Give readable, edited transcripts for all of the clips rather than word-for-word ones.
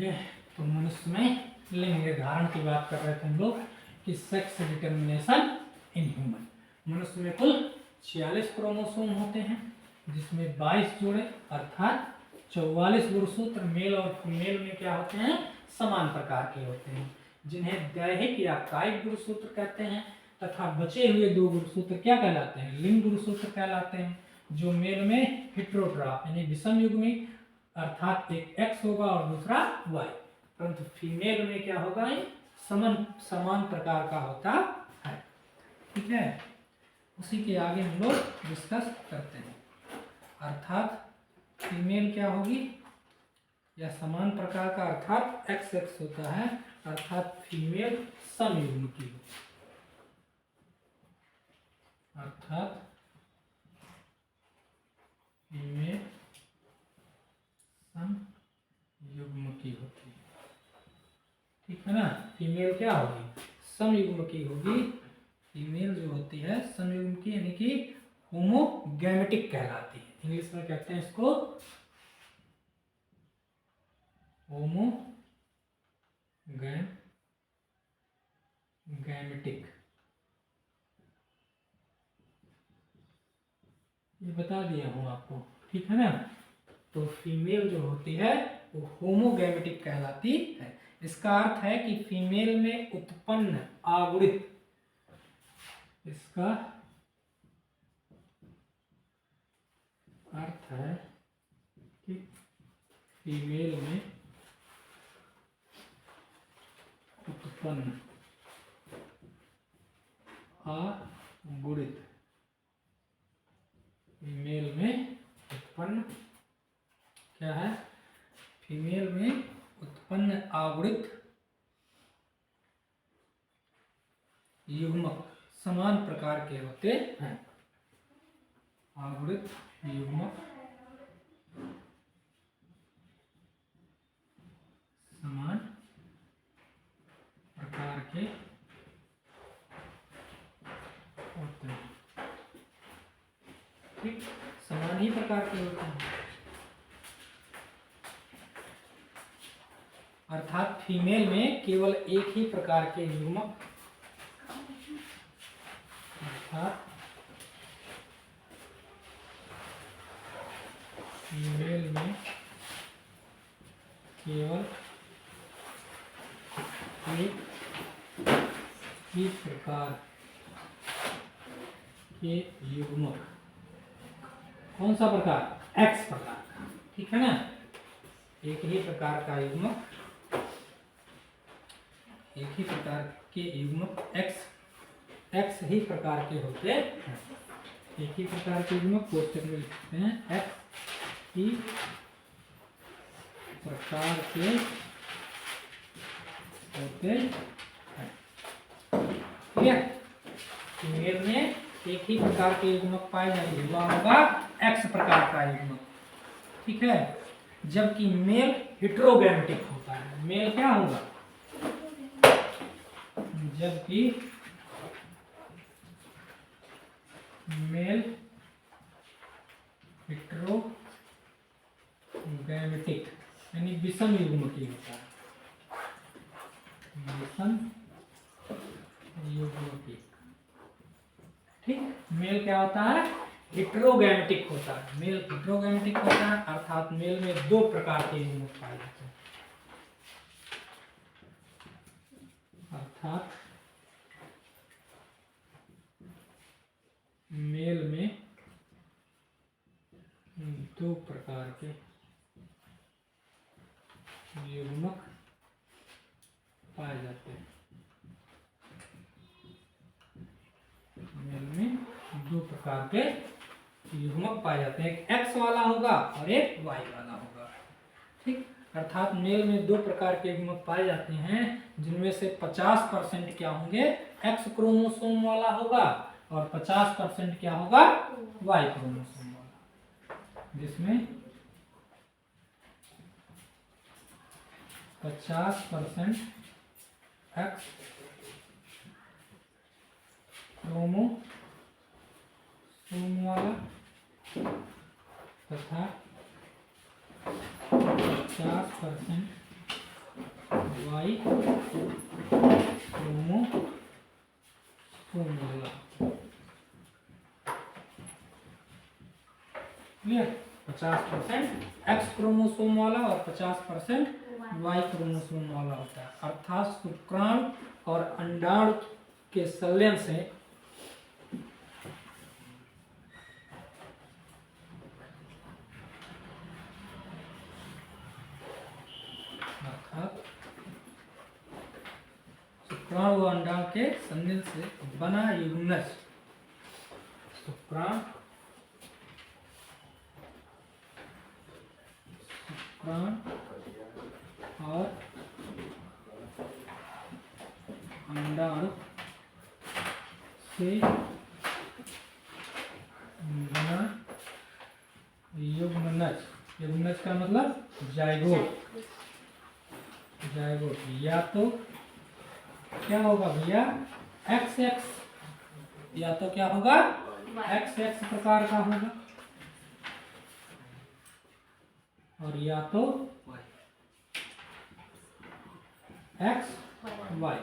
ये तो मनुष्य में लिंग निर्धारण की बात कर रहे थे हम लोग कि सेक्स डिटर्मिनेशन इन ह्यूमन। मनुष्य में कुल 46 क्रोमोसोम होते हैं, जिसमें 22 जोड़े अर्थात 44 गुणसूत्र मेल और फीमेल में क्या होते हैं, समान प्रकार के होते हैं, जिन्हें दैहिक या कायिक गुणसूत्र कहते हैं, तथा बचे हुए 2 गुणसूत्र क्या कहलाते हैं, लिंग गुणसूत्र कहलाते हैं, जो मेल में हेटेरोट्रॉफ यानी विषम युग्मी अर्थात एक X होगा और दूसरा Y, परंतु फीमेल में क्या होगा, समान प्रकार का होता है। ठीक है, उसी के आगे हम लोग डिस्कस करते हैं। अर्थात फीमेल क्या होगी, या समान प्रकार का अर्थात XX होता है, अर्थात फीमेल समयुग्म की होगी, अर्थात फीमेल समयुग्म की होती है। ठीक है ना, फीमेल क्या होगी, समयुग्म की होगी। फीमेल जो होती है समयुग्म की यानी कि होमोगैमेटिक कहलाती है। इंग्लिश में कहते हैं इसको होमोगैमेटिक। ये बता दिया हूं आपको, ठीक है ना। तो फीमेल जो होती है वो होमोगैमेटिक कहलाती है। इसका अर्थ है कि फीमेल में उत्पन्न आगुणित, इसका अर्थ है कि फीमेल में उत्पन्न अगुणित, फीमेल में उत्पन्न क्या है, फीमेल में उत्पन्न आगुणित युग्मक समान प्रकार के होते हैं। आगुणित युग्मक समान प्रकार के होते हैं। ठीक, समान ही प्रकार के होते हैं, अर्थात फीमेल में केवल एक ही प्रकार के युग्मक, अर्थात फीमेल में केवल एक ही प्रकार के युग्मक, कौन सा प्रकार, X प्रकार, ठीक है ना, एक ही प्रकार का युग्मक, एक ही प्रकार के युग्मक X ही प्रकार के होते हैं। एक ही प्रकार के युग्मक कोष्टक में लिखते हैं, X ही प्रकार के होते हैं। ठीक है, फीमेल में एक ही प्रकार के युग्मक पाए जाएंगे, वह होगा X प्रकार का युग्मक। ठीक है, जबकि मेल हेटेरोगैमेटिक होता है। मेल क्या होगा, जबकि मेल हेटेरोगैमेटिक यानी विषम युग्मकी होता है, विषम युग्मकी। ठीक, मेल क्या होता है, हेटेरोगैमेटिक होता है। मेल हेटेरोगैमेटिक होता है अर्थात मेल में 2 प्रकार के युग्मक पाए जाते हैं, अर्थात मेल में 2 प्रकार के युग्मक पाए जाते हैं। मेल में 2 प्रकार के युग्मक पाए जाते हैं, एक X वाला होगा और एक Y वाला होगा। ठीक, अर्थात मेल में 2 प्रकार के युग्मक पाए जाते हैं, जिनमें से 50% क्या होंगे, X क्रोमोसोम वाला होगा और 50% क्या होगा, Y क्रोमोसोम वाला, जिसमें 50% X क्रोमोसोम वाला तथा 50% वाई क्रोमोसोम वाला। क्लियर? 50% एक्स क्रोमोसोम वाला और 50% वाई क्रोमोसोम वाला होता है। अर्थात शुक्राणु और अंडाणु के संलयन से शुक्राणु और अंडाणु के संलयन से बना युग्मनज शुक्राणु और अंडाणु से बना युग्मनज। युग्मनज का मतलब जाइगोट। जाइगोट या तो क्या होगा भैया XX, या तो क्या होगा XX प्रकार का होगा, और या तो XY।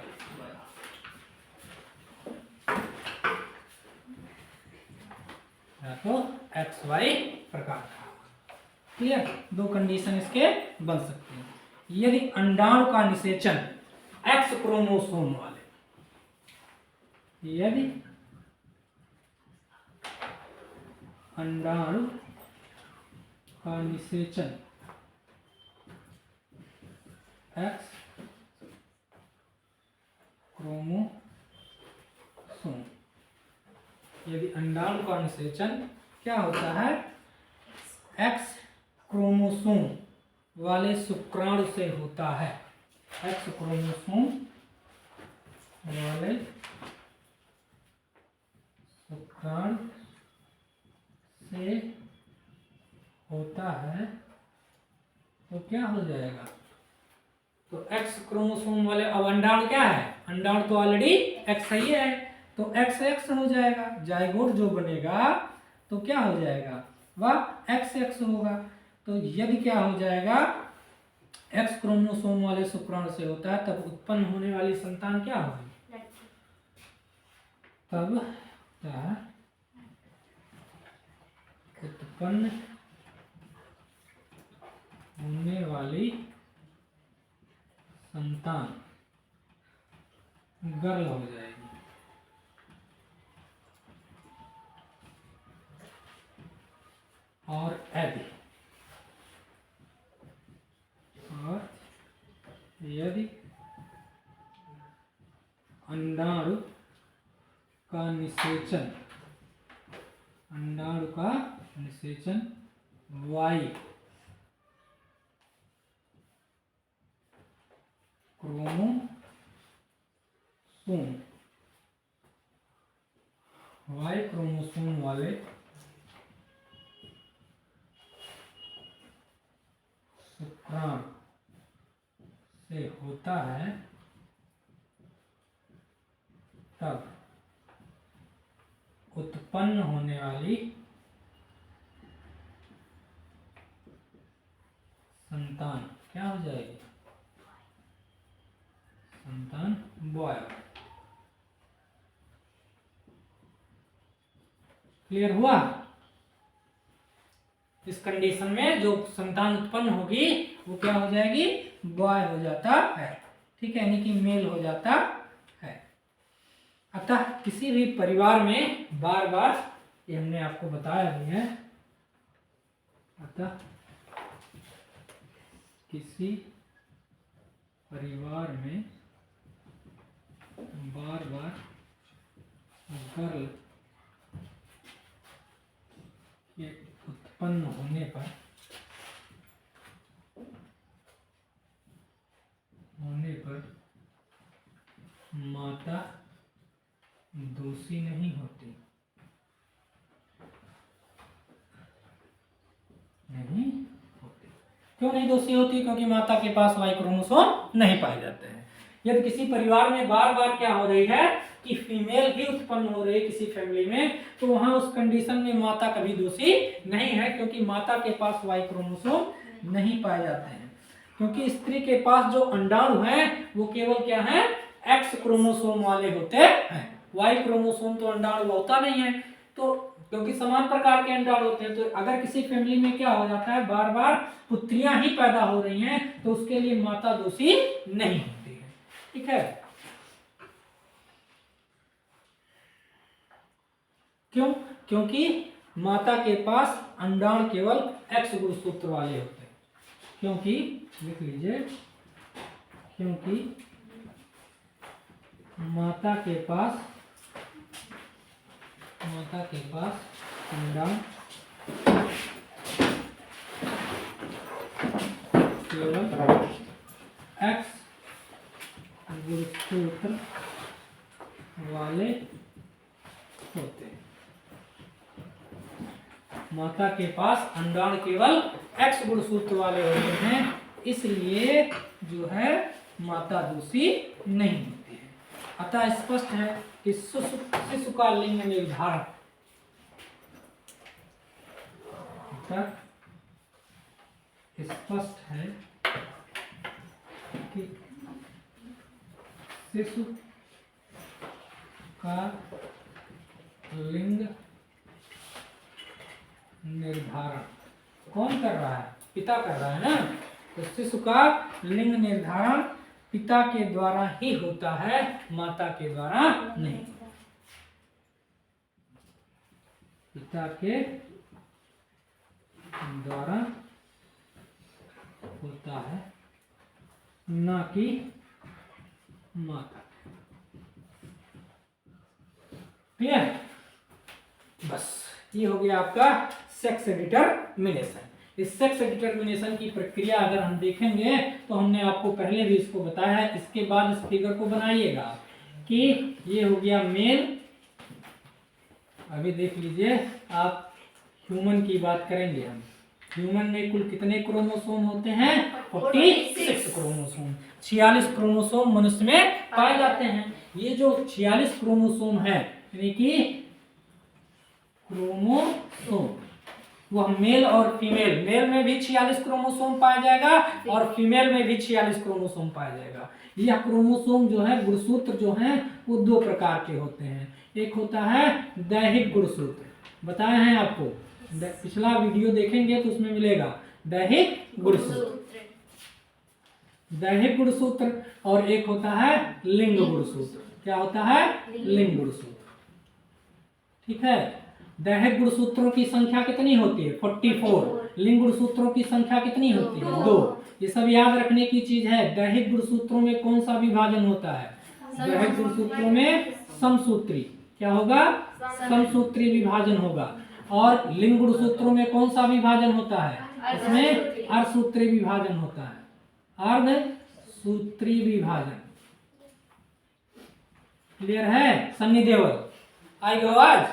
या तो XY प्रकार का। क्लियर? दो कंडीशन इसके बन सकते हैं। यदि अंडाणु का निषेचन X क्रोमोसोम वाले, यदि अंडाणु का निषेचन X क्रोमोसोम, यदि अंडाणु का निषेचन क्या होता है X क्रोमोसोम वाले शुक्राणु से होता है। X क्रोमोसोम वाले शुक्राणु से होता है तो क्या हो जाएगा? तो X क्रोमोसोम वाले, अब अंडाणु क्या है? अंडाणु तो ऑलरेडी X ही है, तो XX हो जाएगा। जाइगोट जो बनेगा तो क्या हो जाएगा? वह XX होगा। तो यदि क्या हो जाएगा X क्रोमोसोम वाले शुक्राणु से होता है, तब उत्पन्न होने वाली संतान क्या होगी? तब क्या उत्पन्न होने वाली संतान गर्ल हो जाएगी। और यदि अंडाणु का निषेचन वाई क्रोमोसोम वाले शुक्राणु से होता है, तब उत्पन्न होने वाली संतान क्या हो जाएगी? संतान बॉय। क्लियर हुआ? इस कंडीशन में जो संतान उत्पन्न होगी वो क्या हो जाएगी? बॉय हो जाता है। ठीक है, यानी कि मेल हो जाता है। अतः किसी भी परिवार में बार बार, ये हमने आपको बताया भी है, अतः किसी परिवार में बार बार गर्ल के उत्पन्न होने पर माता दोषी नहीं होती। क्यों नहीं दोषी होती? क्योंकि माता के पास वाई क्रोमोसोम नहीं पाए जाते हैं। यदि किसी परिवार में बार बार क्या हो रही है कि फीमेल भी उत्पन्न हो रही है किसी फैमिली में, तो वहां उस कंडीशन में माता कभी दोषी नहीं है, क्योंकि माता के पास वाई क्रोमोसोम नहीं पाए जाते हैं। क्योंकि स्त्री के पास जो अंडाणु है वो केवल क्या है, एक्स क्रोमोसोम वाले होते हैं, वाई क्रोमोसोम तो अंडाणु होता नहीं है। तो क्योंकि समान प्रकार के अंडाणु होते हैं, तो अगर किसी फैमिली में क्या हो जाता है, बार बार पुत्रियां ही पैदा हो रही हैं, तो उसके लिए माता दोषी नहीं होती है। ठीक है, क्यों? क्योंकि माता के पास अंडाणु केवल एक्स गुणसूत्र वाले होते हैं। क्योंकि लिख लीजिए, क्योंकि माता के पास अंडाणु केवल एक्स गुणसूत्र वाले होते हैं। माता के पास अंडाणु केवल एक्स गुणसूत्र वाले होते हैं, इसलिए जो है माता दूषी नहीं होती है। अतः स्पष्ट है कि शिशु का लिंग निर्धारण स्पष्ट है कि शिशु का लिंग निर्धारण कौन कर रहा है, पिता कर रहा है ना। तो शिशु का लिंग निर्धारण पिता के द्वारा ही होता है, माता के द्वारा नहीं। पिता के द्वारा होता है, ना कि माता। क्लियर? बस ये हो गया आपका सेक्स डिटरमिनेशन। इस सेक्स डिटरमिनेशन की प्रक्रिया अगर हम देखेंगे तो हमने आपको पहले भी इसको बताया है। इसके बाद इस फिगर को बनाइएगा कि ये हो गया मेल। अभी देख लीजिए आप, ह्यूमन की बात करेंगे हम। ह्यूमन में कुल कितने क्रोमोसोम होते हैं? 46 क्रोमोसोम। 46 क्रोमोसोम मनुष्य में पाए जाते हैं। ये जो 46 क्रोमोसोम है, यानी कि क्रोमोसोम, वह मेल और फीमेल, मेल में भी 46 क्रोमोसोम पाया जाएगा और फीमेल में भी 46 क्रोमोसोम पाया जाएगा। यह क्रोमोसोम जो है, गुणसूत्र जो है, वो दो प्रकार के होते हैं। एक होता है दैहिक गुणसूत्र, बताए हैं आपको, पिछला वीडियो देखेंगे तो उसमें मिलेगा दैहिक गुणसूत्र, दैहिक गुणसूत्र। और एक होता है लिंग गुणसूत्र। क्या होता है? लिंग गुणसूत्र। ठीक है, दैहिक गुणसूत्रों की संख्या कितनी होती है? 44। लिंग गुणसूत्रों की संख्या कितनी होती है? 2। ये सब याद रखने की चीज है। दैहिक गुणसूत्रों में कौन सा विभाजन होता है? दैहिक गुणसूत्रों में समसूत्री। क्या होगा? समसूत्री विभाजन होगा। और लिंग गुणसूत्रों में कौन सा विभाजन होता है? इसमें अर्धसूत्री विभाजन होता है। अर्धसूत्री विभाजन। क्लियर है? सन्नी देवल आई गो आज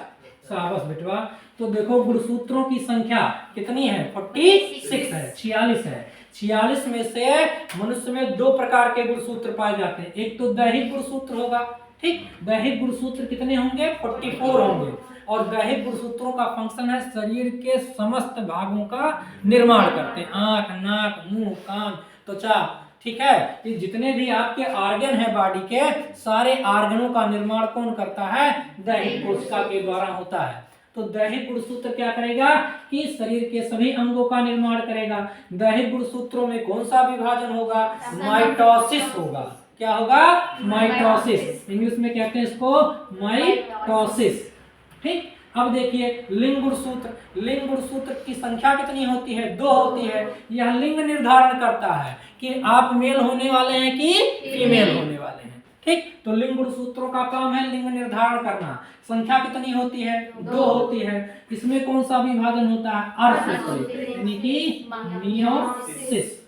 शाबाश बेटवा। तो देखो गुणसूत्रों की संख्या कितनी है? 46 है, 46 है। 46 में से मनुष्य में दो प्रकार के गुणसूत्र पाए जाते हैं। एक तो दैहिक गुणसूत्र होगा, ठीक, दैहिक गुणसूत्र कितने होंगे? 44 होंगे। और दैहिक गुणसूत्रों का फंक्शन है शरीर के समस्त भागों का निर्माण करते हैं। आंख, नाक, मुंह, कान, त्वचा, ठीक है, ये जितने भी आपके ऑर्गन है बॉडी के, सारे ऑर्गनों का निर्माण कौन करता है? दैहिक कोशिका के द्वारा होता है। तो दैहिक गुणसूत्र क्या करेगा कि शरीर के सभी अंगों का निर्माण करेगा। दैहिक गुणसूत्रों में कौन सा विभाजन होगा? माइटोसिस होगा। क्या होगा? माइटोसिस। इंग्लिश में कहते हैं इसको माइटोसिस। ठीक, अब देखिए लिंग गुणसूत्र। लिंग गुणसूत्र की संख्या कितनी होती है? 2 होती है। यह लिंग निर्धारण करता है कि आप मेल होने वाले हैं कि फीमेल होने वाले हैं। ठीक, तो लिंग गुणसूत्रों का काम है लिंग निर्धारण करना। संख्या कितनी होती है? 2 होती है। इसमें कौन सा विभाजन होता है? अर्धसूत्री, यानी कि मियोसिस।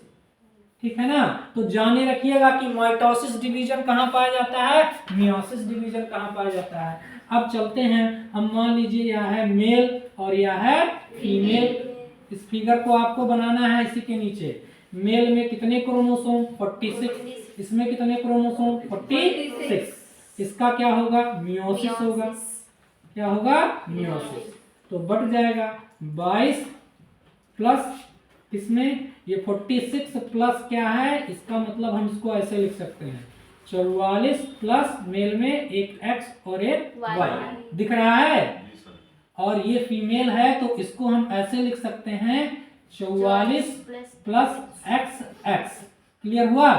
ठीक है ना? तो जाने रखिएगा कि माइटोसिस डिवीजन कहाँ पाया जाता है, मियोसिस डिवीजन कहाँ पाया जाता है। अब चलते हैं, हम मान लीजिए यह है मेल और यह है फीमेल। इस फिगर को आपको बनाना है इसी के नीचे। मेल में कितने क्रोमोसोम? 46। इसमें कितने क्रोमोसोम? 46। इसका क्या होगा? मियोसिस होगा। क्या होगा? मियोसिस। तो बढ़ जाएगा 22 प्लस किसमें, ये 46 प्लस क्या है, इसका मतलब हम इसको ऐसे लिख सकते हैं 44 प्लस मेल में एक x और एक y दिख रहा है, और ये फीमेल है तो इसको हम ऐसे लिख सकते हैं 44 प्लस x। क्लियर हुआ।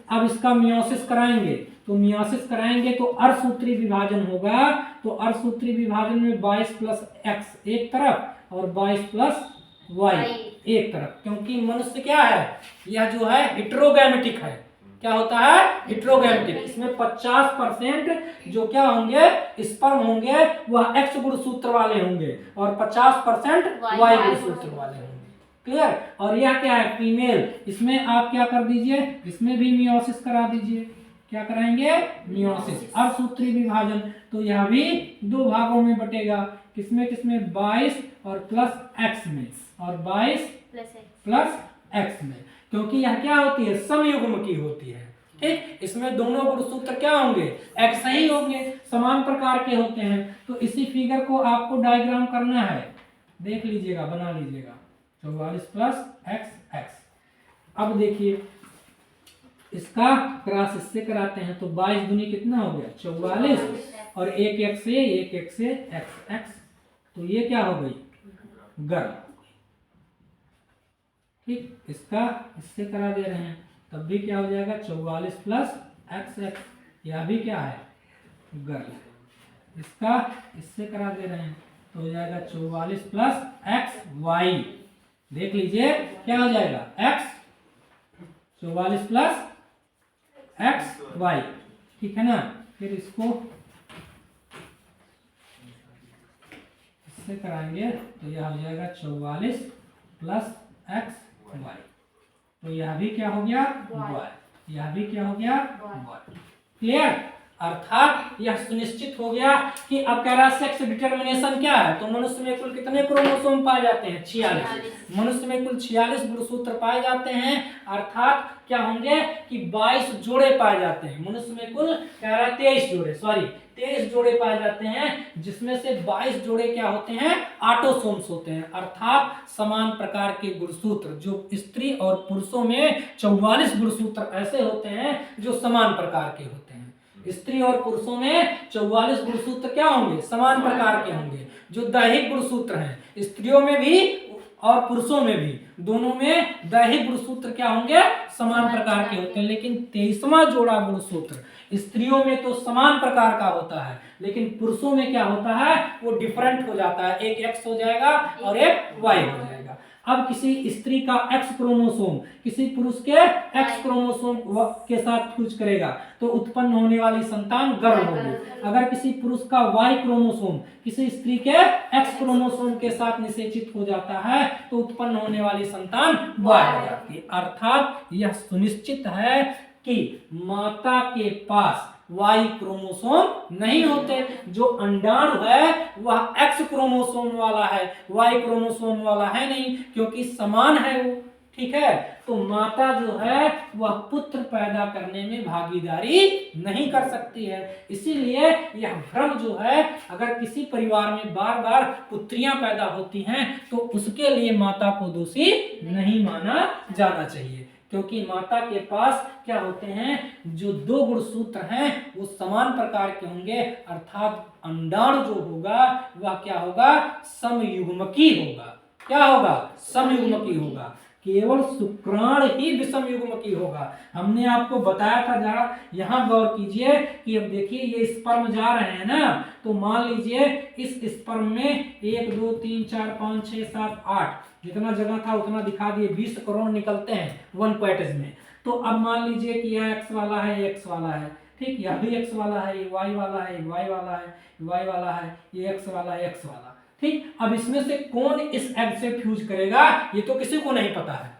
अब इसका मियोसिस कराएंगे, तो मियोसिस कराएंगे तो अर्धसूत्री विभाजन होगा, तो अर्धसूत्री विभाजन में 22 प्लस x एक तरफ और 22 प्लस y एक तरफ, क्योंकि मनुष्य क्या है, यह जो है हेटेरोगैमेटिक है। क्या होता है, हेटेरोगैमेटिक। इसमें 50% जो क्या होंगे, स्पर्म होंगे वह एक्स गुणसूत्र वाले होंगे और 50% वाई गुणसूत्र वाले होंगे। क्लियर। और यह क्या है, फीमेल, इसमें आप क्या कर दीजिए, इसमें भी मियोसिस करा दीजिए। क्या कराएंगे, मियोसिस, अर्धसूत्री विभाजन। तो यह भी दो भागों में बटेगा, किसमें किसमें, 22 और प्लस एक्स में, और 22 प्लस एक्स में, क्योंकि यह क्या होती है, समयुग्म की होती है। ठीक, इसमें दोनों गुणसूत्र क्या होंगे, एक्स ही होंगे, समान प्रकार के होते हैं। तो इसी फिगर को आपको डायग्राम करना है, देख लीजिएगा, बना लीजिएगा, 44 प्लस एक्स एक्स। अब देखिए इसका क्रॉस इससे कराते हैं तो 22 दूनी कितना हो गया, 44, और एक एक्स से एक्स एक्स, तो ये क्या हो गई, गर्ल। ठीक, इसका इससे करा दे रहे हैं तब भी क्या हो जाएगा, 44 प्लस एक्स एक्स, यह भी क्या है, गर्ल। इसका इससे करा दे रहे हैं तो हो जाएगा 44 प्लस एक्स वाई। देख लीजिए क्या हो जाएगा, एक्स 44 प्लस एक्स वाई। ठीक है ना। फिर इसको इससे कराएंगे तो यह हो जाएगा 44 प्लस एक्स वाई, तो यह भी क्या हो गया, वाई, यह भी क्या हो गया, वाई। क्लियर। अर्थात यह सुनिश्चित हो गया कि अब कह रहा सेक्स डिटरमिनेशन क्या है, तो मनुष्य में कुल कितने क्रोमोसोम पाए जाते हैं, 46। मनुष्य में कुल 46 गुणसूत्र पाए जाते हैं, अर्थात क्या होंगे कि 22 जोड़े पाए जाते हैं। मनुष्य में कुल कह रहा है 23 जोड़े पाए जाते हैं, जिसमें से 22 जोड़े क्या होते हैं, ऑटोसोम्स होते हैं, अर्थात समान प्रकार के गुणसूत्र। जो स्त्री और पुरुषों में 44 गुणसूत्र ऐसे होते हैं जो समान प्रकार के होते हैं। स्त्री और पुरुषों में 44 गुणसूत्र क्या होंगे, समान प्रकार के होंगे। जो दैहिक गुणसूत्र हैं, स्त्रियों में भी और पुरुषों में भी, दोनों में दैहिक गुणसूत्र क्या होंगे, समान प्रकार के होते हैं। लेकिन 23वां जोड़ा गुणसूत्र स्त्रियों में तो समान प्रकार का होता है, लेकिन पुरुषों में क्या होता है, वो डिफरेंट हो जाता है, एक एक्स हो जाएगा और एक वाई हो जाएगा। अब किसी स्त्री का एक्स क्रोमोसोम किसी पुरुष के एक्स क्रोमोसोम के साथ फ्यूज करेगा तो उत्पन्न होने वाली संतान गर्ल होगी। अगर किसी पुरुष का वाई क्रोमोसोम किसी स्त्री के एक्स क्रोमोसोम के साथ निषेचित हो जाता है तो उत्पन्न होने वाली संतान वाई हो जाती है। अर्थात यह सुनिश्चित है कि माता के पास वाई क्रोमोसोम नहीं होते। जो अंडाणु है वह एक्स क्रोमोसोम वाला है, वाई क्रोमोसोम वाला है नहीं, क्योंकि समान है वो। ठीक है, तो माता जो है वह पुत्र पैदा करने में भागीदारी नहीं कर सकती है। इसीलिए यह भ्रम जो है, अगर किसी परिवार में बार बार पुत्रियां पैदा होती हैं तो उसके लिए माता को दोषी नहीं माना जाना चाहिए, क्योंकि माता के पास क्या होते हैं, जो दो गुणसूत्र हैं वो समान प्रकार के होंगे, अर्थात अंडाणु जो होगा वह क्या होगा, समयुग्मकी होगा। क्या होगा, समयुग्मकी होगा। केवल शुक्राणु ही विषम युग्मकी होगा। हमने आपको बताया था, जरा यहाँ गौर कीजिए कि अब देखिए ये स्पर्म जा रहे हैं ना, तो मान लीजिए इस स्पर्म में 1 2 3 4 5 6 7 8 जितना जगह था उतना दिखा दिए, 20 करोड़ निकलते हैं वन क्वाइटेज में। तो अब मान लीजिए कि यह एक्स वाला है, ये एक्स वाला है, ठीक, यह भी एक्स वाला है, ये वाई वाला है, ये वाई वाला है, वाई वाला है, ये एक्स वाला है, एक्स वाला। ठीक, अब इसमें से कौन इस एग से फ्यूज करेगा ये तो किसी को नहीं पता है।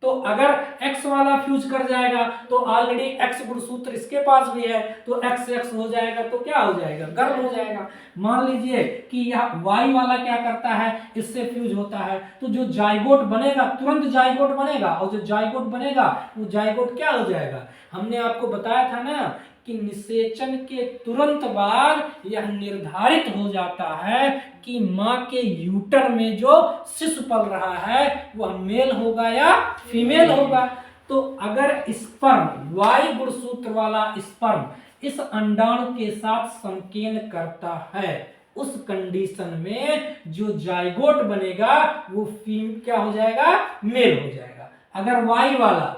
तो अगर x वाला फ्यूज कर जाएगा तो ऑलरेडी x गुणसूत्र इसके पास भी है, तो x x हो जाएगा, तो क्या हो जाएगा, गर्ल हो जाएगा। मान लीजिए कि यह y वाला क्या करता है, इससे फ्यूज होता है, तो जो जाइगोट बनेगा तुरंत जाइगोट बनेगा, और जो जाइगोट बनेगा वो जाइगोट क्या हो जाएगा। हमने आपको बताया था ना कि निषेचन के तुरंत बाद यह निर्धारित हो जाता है कि माँ के यूटर में जो शिशु पल रहा है वह मेल होगा या फीमेल होगा। तो अगर स्पर्म वाई गुणसूत्र वाला स्पर्म इस अंडाणु के साथ संकेंद्र करता है, उस कंडीशन में जो जाइगोट बनेगा वो क्या हो जाएगा, मेल हो जाएगा। अगर वाई वाला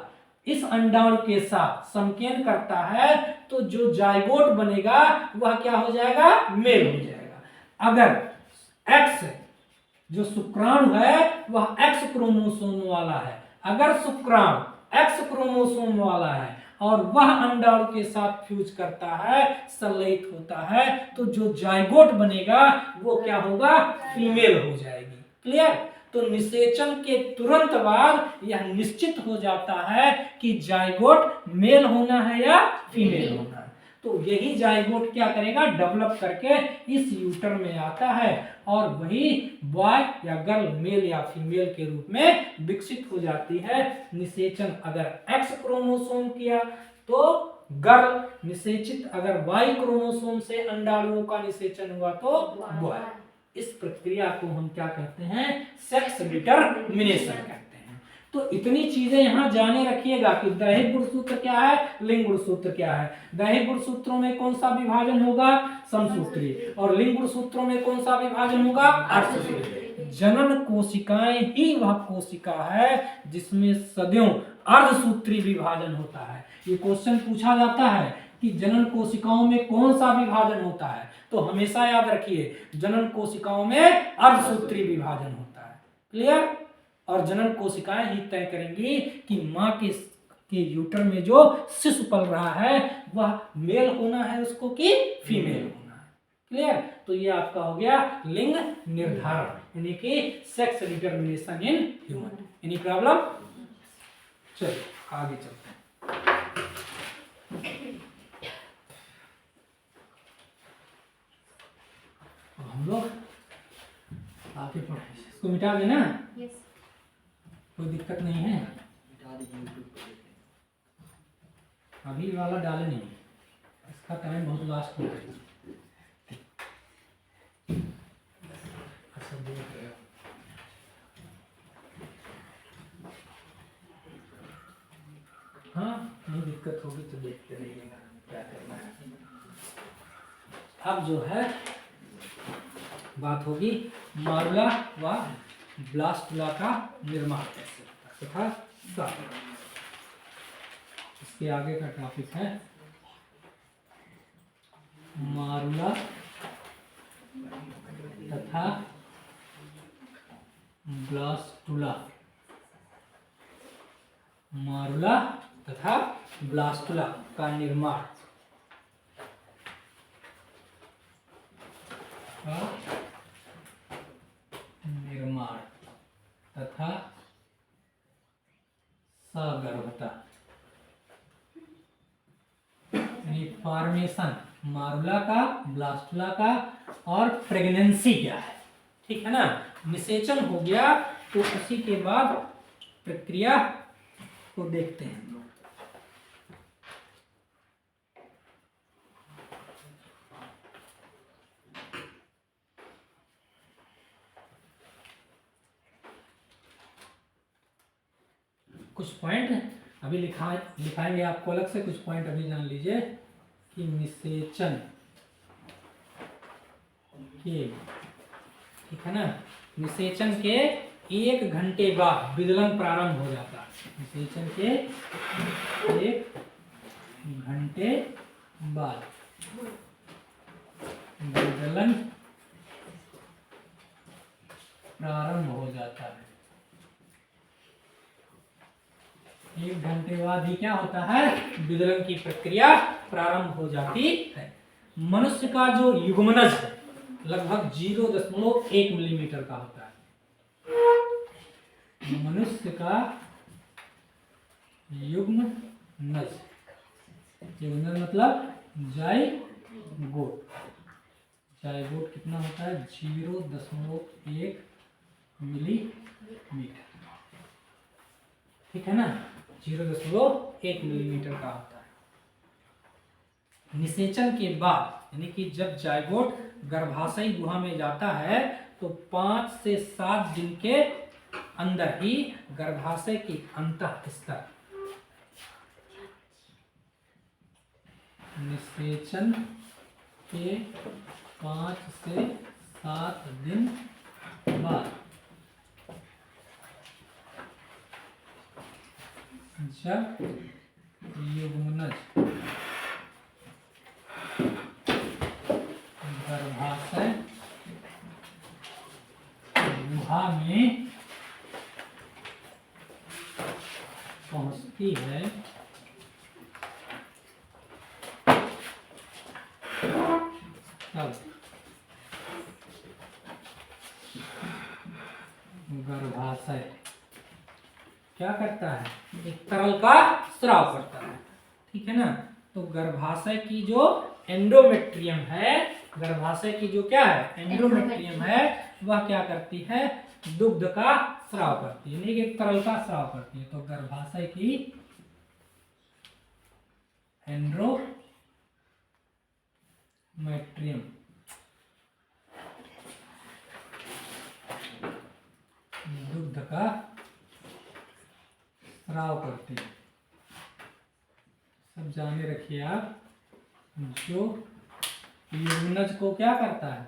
इस अंडाणु के साथ संकेंद्र करता है तो जो जाइगोट बनेगा वह क्या हो जाएगा, मेल हो जाएगा। अगर एक्स जो शुक्राणु है वह एक्स क्रोमोसोम वाला है, अगर शुक्राणु एक्स क्रोमोसोम वाला है और वह अंडाणु के साथ फ्यूज करता है, संलयित होता है, तो जो जाइगोट बनेगा वो क्या होगा, फीमेल हो जाएगी। क्लियर। तो निषेचन के तुरंत बाद यह निश्चित हो जाता है कि जाइगोट मेल होना है या फीमेल होना है। तो यही जाइगोट क्या करेगा, डेवलप करके इस यूटर में आता है और वही बॉय या गर्ल मेल या फीमेल के रूप में विकसित हो जाती है। निषेचन अगर एक्स क्रोमोसोम किया तो गर्ल, निषेचित अगर वाई क्रोमोसोम से अंडाणुओं का निषेचन हुआ तो बॉय। इस प्रक्रिया को हम क्या कहते हैं, सेक्स डिटरमिनेशन कहते हैं। तो इतनी चीजें यहाँ जाने रखिएगा कि दैहिक गुणसूत्र क्या है, लिंग गुणसूत्र क्या है। दैहिक गुणसूत्रों में कौन सा विभाजन होगा, समसूत्री, और लिंग गुणसूत्रों में कौन सा विभाजन होगा, अर्धसूत्री। जनन कोशिकाएं ही वह कोशिका है जिसमें सदैव अर्धसूत्री विभाजन होता है। ये क्वेश्चन पूछा जाता है कि जनन कोशिकाओं में कौन सा विभाजन होता है, तो हमेशा याद रखिए जनन कोशिकाओं में अर्धसूत्री विभाजन होता है। क्लियर। और जनन कोशिकाएं ही तय करेंगी कि माँ के यूटर में जो शिशु पल रहा है वह मेल होना है उसको कि फीमेल होना है। क्लियर। तो ये आपका हो गया लिंग निर्धारण, यानी कि sex determination in human. Any problem. चलिए आगे चलते हैं। हम लोग आगे पढ़े, इसको मिटा देना। yes. कोई दिक्कत नहीं है, अभी वाला डाले नहीं, इसका टाइम बहुत लास्ट में है। हाँ नहीं दिक्कत होगी तो देखते रहिएगा क्या करना है। अब जो है बात होगी मारुला व ब्लास्टुला का निर्माण कैसे होता है तथा इसके आगे का टॉपिक है मारुला तथा ब्लास्टुला। मारुला तथा ब्लास्टुला का निर्माण तथा सगर्भता, यानी फॉर्मेशन मारुला का, ब्लास्टुला का और प्रेगनेंसी क्या है। ठीक है ना। निषेचन हो गया तो उसी के बाद प्रक्रिया को देखते हैं। कुछ पॉइंट अभी लिखाएंगे आपको अलग से, कुछ पॉइंट अभी जान लीजिए कि निषेचन के, ठीक है ना, निषेचन के 1 घंटे बाद विदलन प्रारंभ हो जाता है। निषेचन के 1 घंटे बाद विदलन प्रारंभ हो जाता है। 1 घंटे बाद ही क्या होता है, विदलन की प्रक्रिया प्रारंभ हो जाती है। मनुष्य का जो युग्मनज है लगभग 0.1 मिलीमीटर का होता है। मनुष्य का युग्मनज, युग्मनज मतलब जाइगोट, जाइगोट कितना होता है, 0.1 मिलीमीटर। ठीक है ना, 0.1 मिलीमीटर का होता है। निषेचन के बाद यानी कि जब जायगोट गर्भाशयी गुहा में जाता है तो 5 से 7 दिन के अंदर ही गर्भाशय की अंतः स्तर निषेचन के 5 से 7 दिन बाद जब युग्मनज गर्भाशय गुहा में पहुंचती है तब गर्भाशय क्या करता है, एक तरल का स्राव करता है, ठीक है ना। तो गर्भाशय की जो एंडोमेट्रियम है, गर्भाशय की जो क्या है एंडोमेट्रियम है, वह क्या करती है, दुग्ध का स्राव करती है, नहीं एक तरल का स्राव करती है। तो गर्भाशय की एंडोमेट्रियम दुग्ध का स्राव करती है। सब जाने रखिए आप, जो युग्मनज को क्या करता है,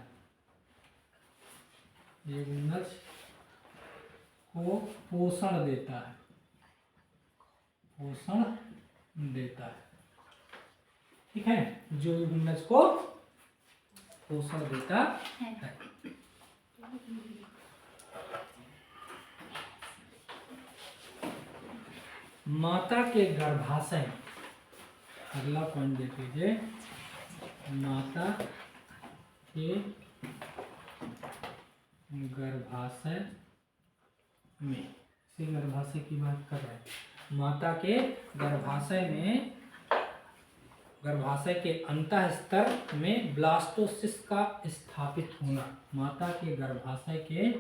युग्मनज को पोषण देता है, पोषण देता है, ठीक है, जो युग्मनज को पोषण देता है। माता के गर्भाशय, अगला पॉइंट देख लीजिए, माता के गर्भाशय में, इसी गर्भाशय की बात कर रहे हैं, माता के गर्भाशय में, गर्भाशय के अंतः स्तर में ब्लास्टोसिस्ट का स्थापित होना, माता के गर्भाशय के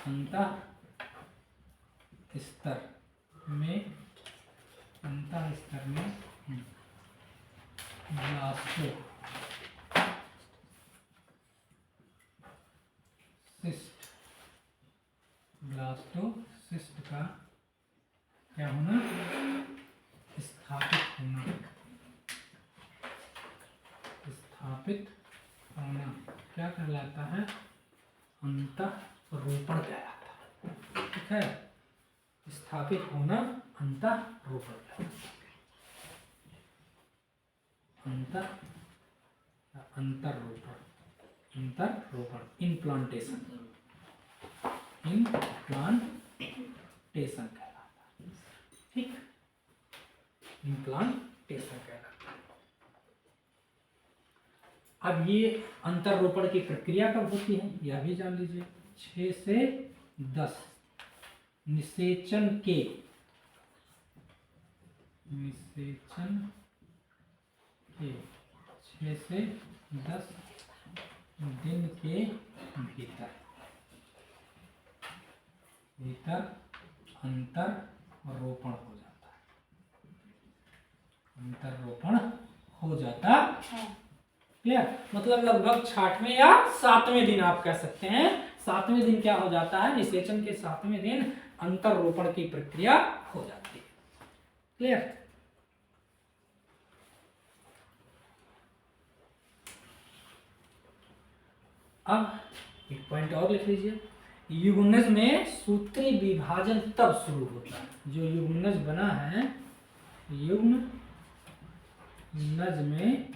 अंतः स्तर में, अंतः स्तर में ब्लास्टोसिस्ट का क्या होना, स्थापित होना, स्थापित होना क्या कहलाता है, अंतःरोपण कहलाता है, ठीक है, स्थापित होना अंतःरोपण, अंतःरोपण, अंतःरोपण, इम्प्लांटेशन, इम्प्लांटेशन कहलाता है, ठीक, इम्प्लांटेशन कहलाता है। अब ये अंतःरोपण की प्रक्रिया कब होती है यह भी जान लीजिए, 6 से 10 निषेचन के 6 से 10 दिन के भीतर अंतःरोपण हो जाता है, अंतःरोपण हो जाता है, क्लियर, मतलब लगभग 6वें या 7वें दिन आप कह सकते हैं, 7वें दिन क्या हो जाता है, निषेचन के 7वें दिन अंतःरोपण की प्रक्रिया हो जाती है, क्लियर। अब एक पॉइंट और लिख लीजिए, युग्मनज में सूत्री विभाजन तब शुरू होता है, जो युग्मनज बना है, युग्मनज में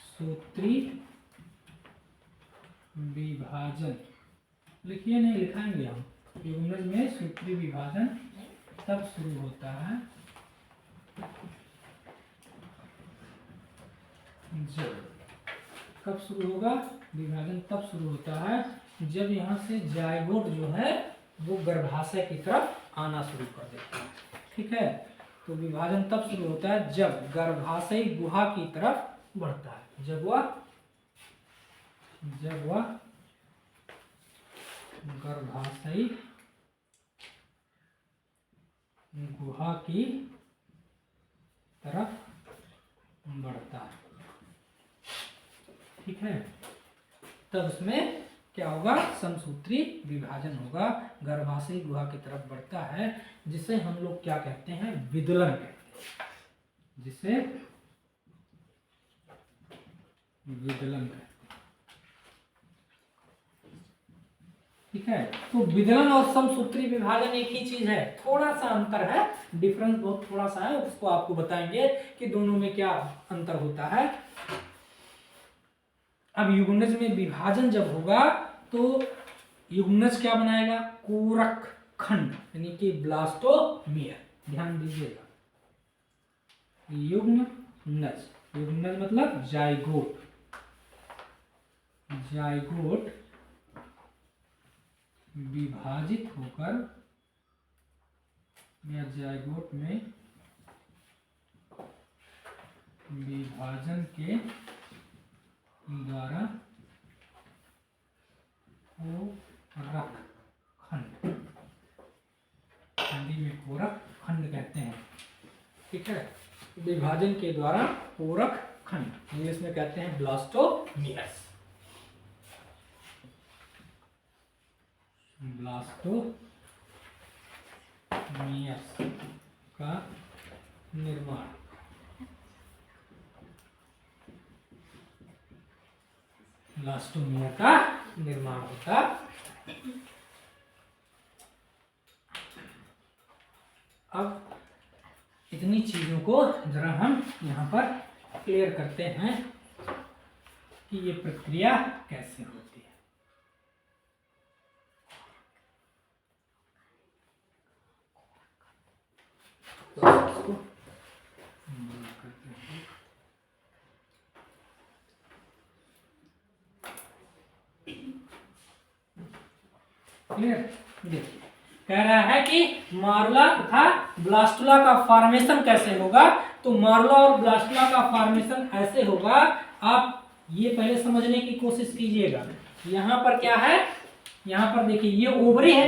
सूत्री विभाजन, लिखिए नहीं लिखाएंगे हम, युग्मनज में सूत्री विभाजन तब शुरू होता है जब, कब शुरू होगा, विभाजन तब शुरू होता है जब यहाँ से जायगोट जो है वो गर्भाशय की तरफ आना शुरू कर देता है, ठीक है। तो विभाजन तब शुरू होता है जब गर्भाशयी गुहा की तरफ बढ़ता है, जब वह गर्भाशयी गुहा की तरफ बढ़ता है, ठीक है। तब उसमें क्या होगा, समसूत्री विभाजन होगा, गर्भाशय गुहा की तरफ बढ़ता है, जिसे हम लोग क्या कहते हैं, विदलन कहते हैं, जिसे विदलन कहते हैं, ठीक है। तो विदलन और समसूत्री विभाजन एक ही चीज है, थोड़ा सा अंतर है, डिफरेंस बहुत थोड़ा सा है, उसको आपको बताएंगे कि दोनों में क्या अंतर होता है। अब युग्मनज में विभाजन जब होगा तो युग्मनज क्या बनाएगा, कोरक खंड, यानी कि ब्लास्टोमियर, ध्यान दीजिएगा, युग्मनज, युग्मनज मतलब जाइगोट, जाइगोट विभाजित होकर या जाइगोट में विभाजन के द्वारा कोरक खंड, हिंदी में कोरक खंड कहते हैं, ठीक है। विभाजन के द्वारा कोरक खंड, इंग्लिश में कहते हैं ब्लास्टोमियर्स, ब्लास्टोमियर्स का निर्माण, ब्लास्टोमियर का निर्माण होता। अब इतनी चीजों को जरा हम यहाँ पर क्लियर करते हैं कि ये प्रक्रिया कैसे होती है। तो इसको करते हैं। क्लियर, देखिए कह रहा है कि मारुला तथा ब्लास्टुला का फॉर्मेशन कैसे होगा। तो मारुला और ब्लास्टुला का फॉर्मेशन ऐसे होगा, आप ये पहले समझने की कोशिश कीजिएगा। यहाँ पर क्या है, यहाँ पर देखिए ये ओवरी है,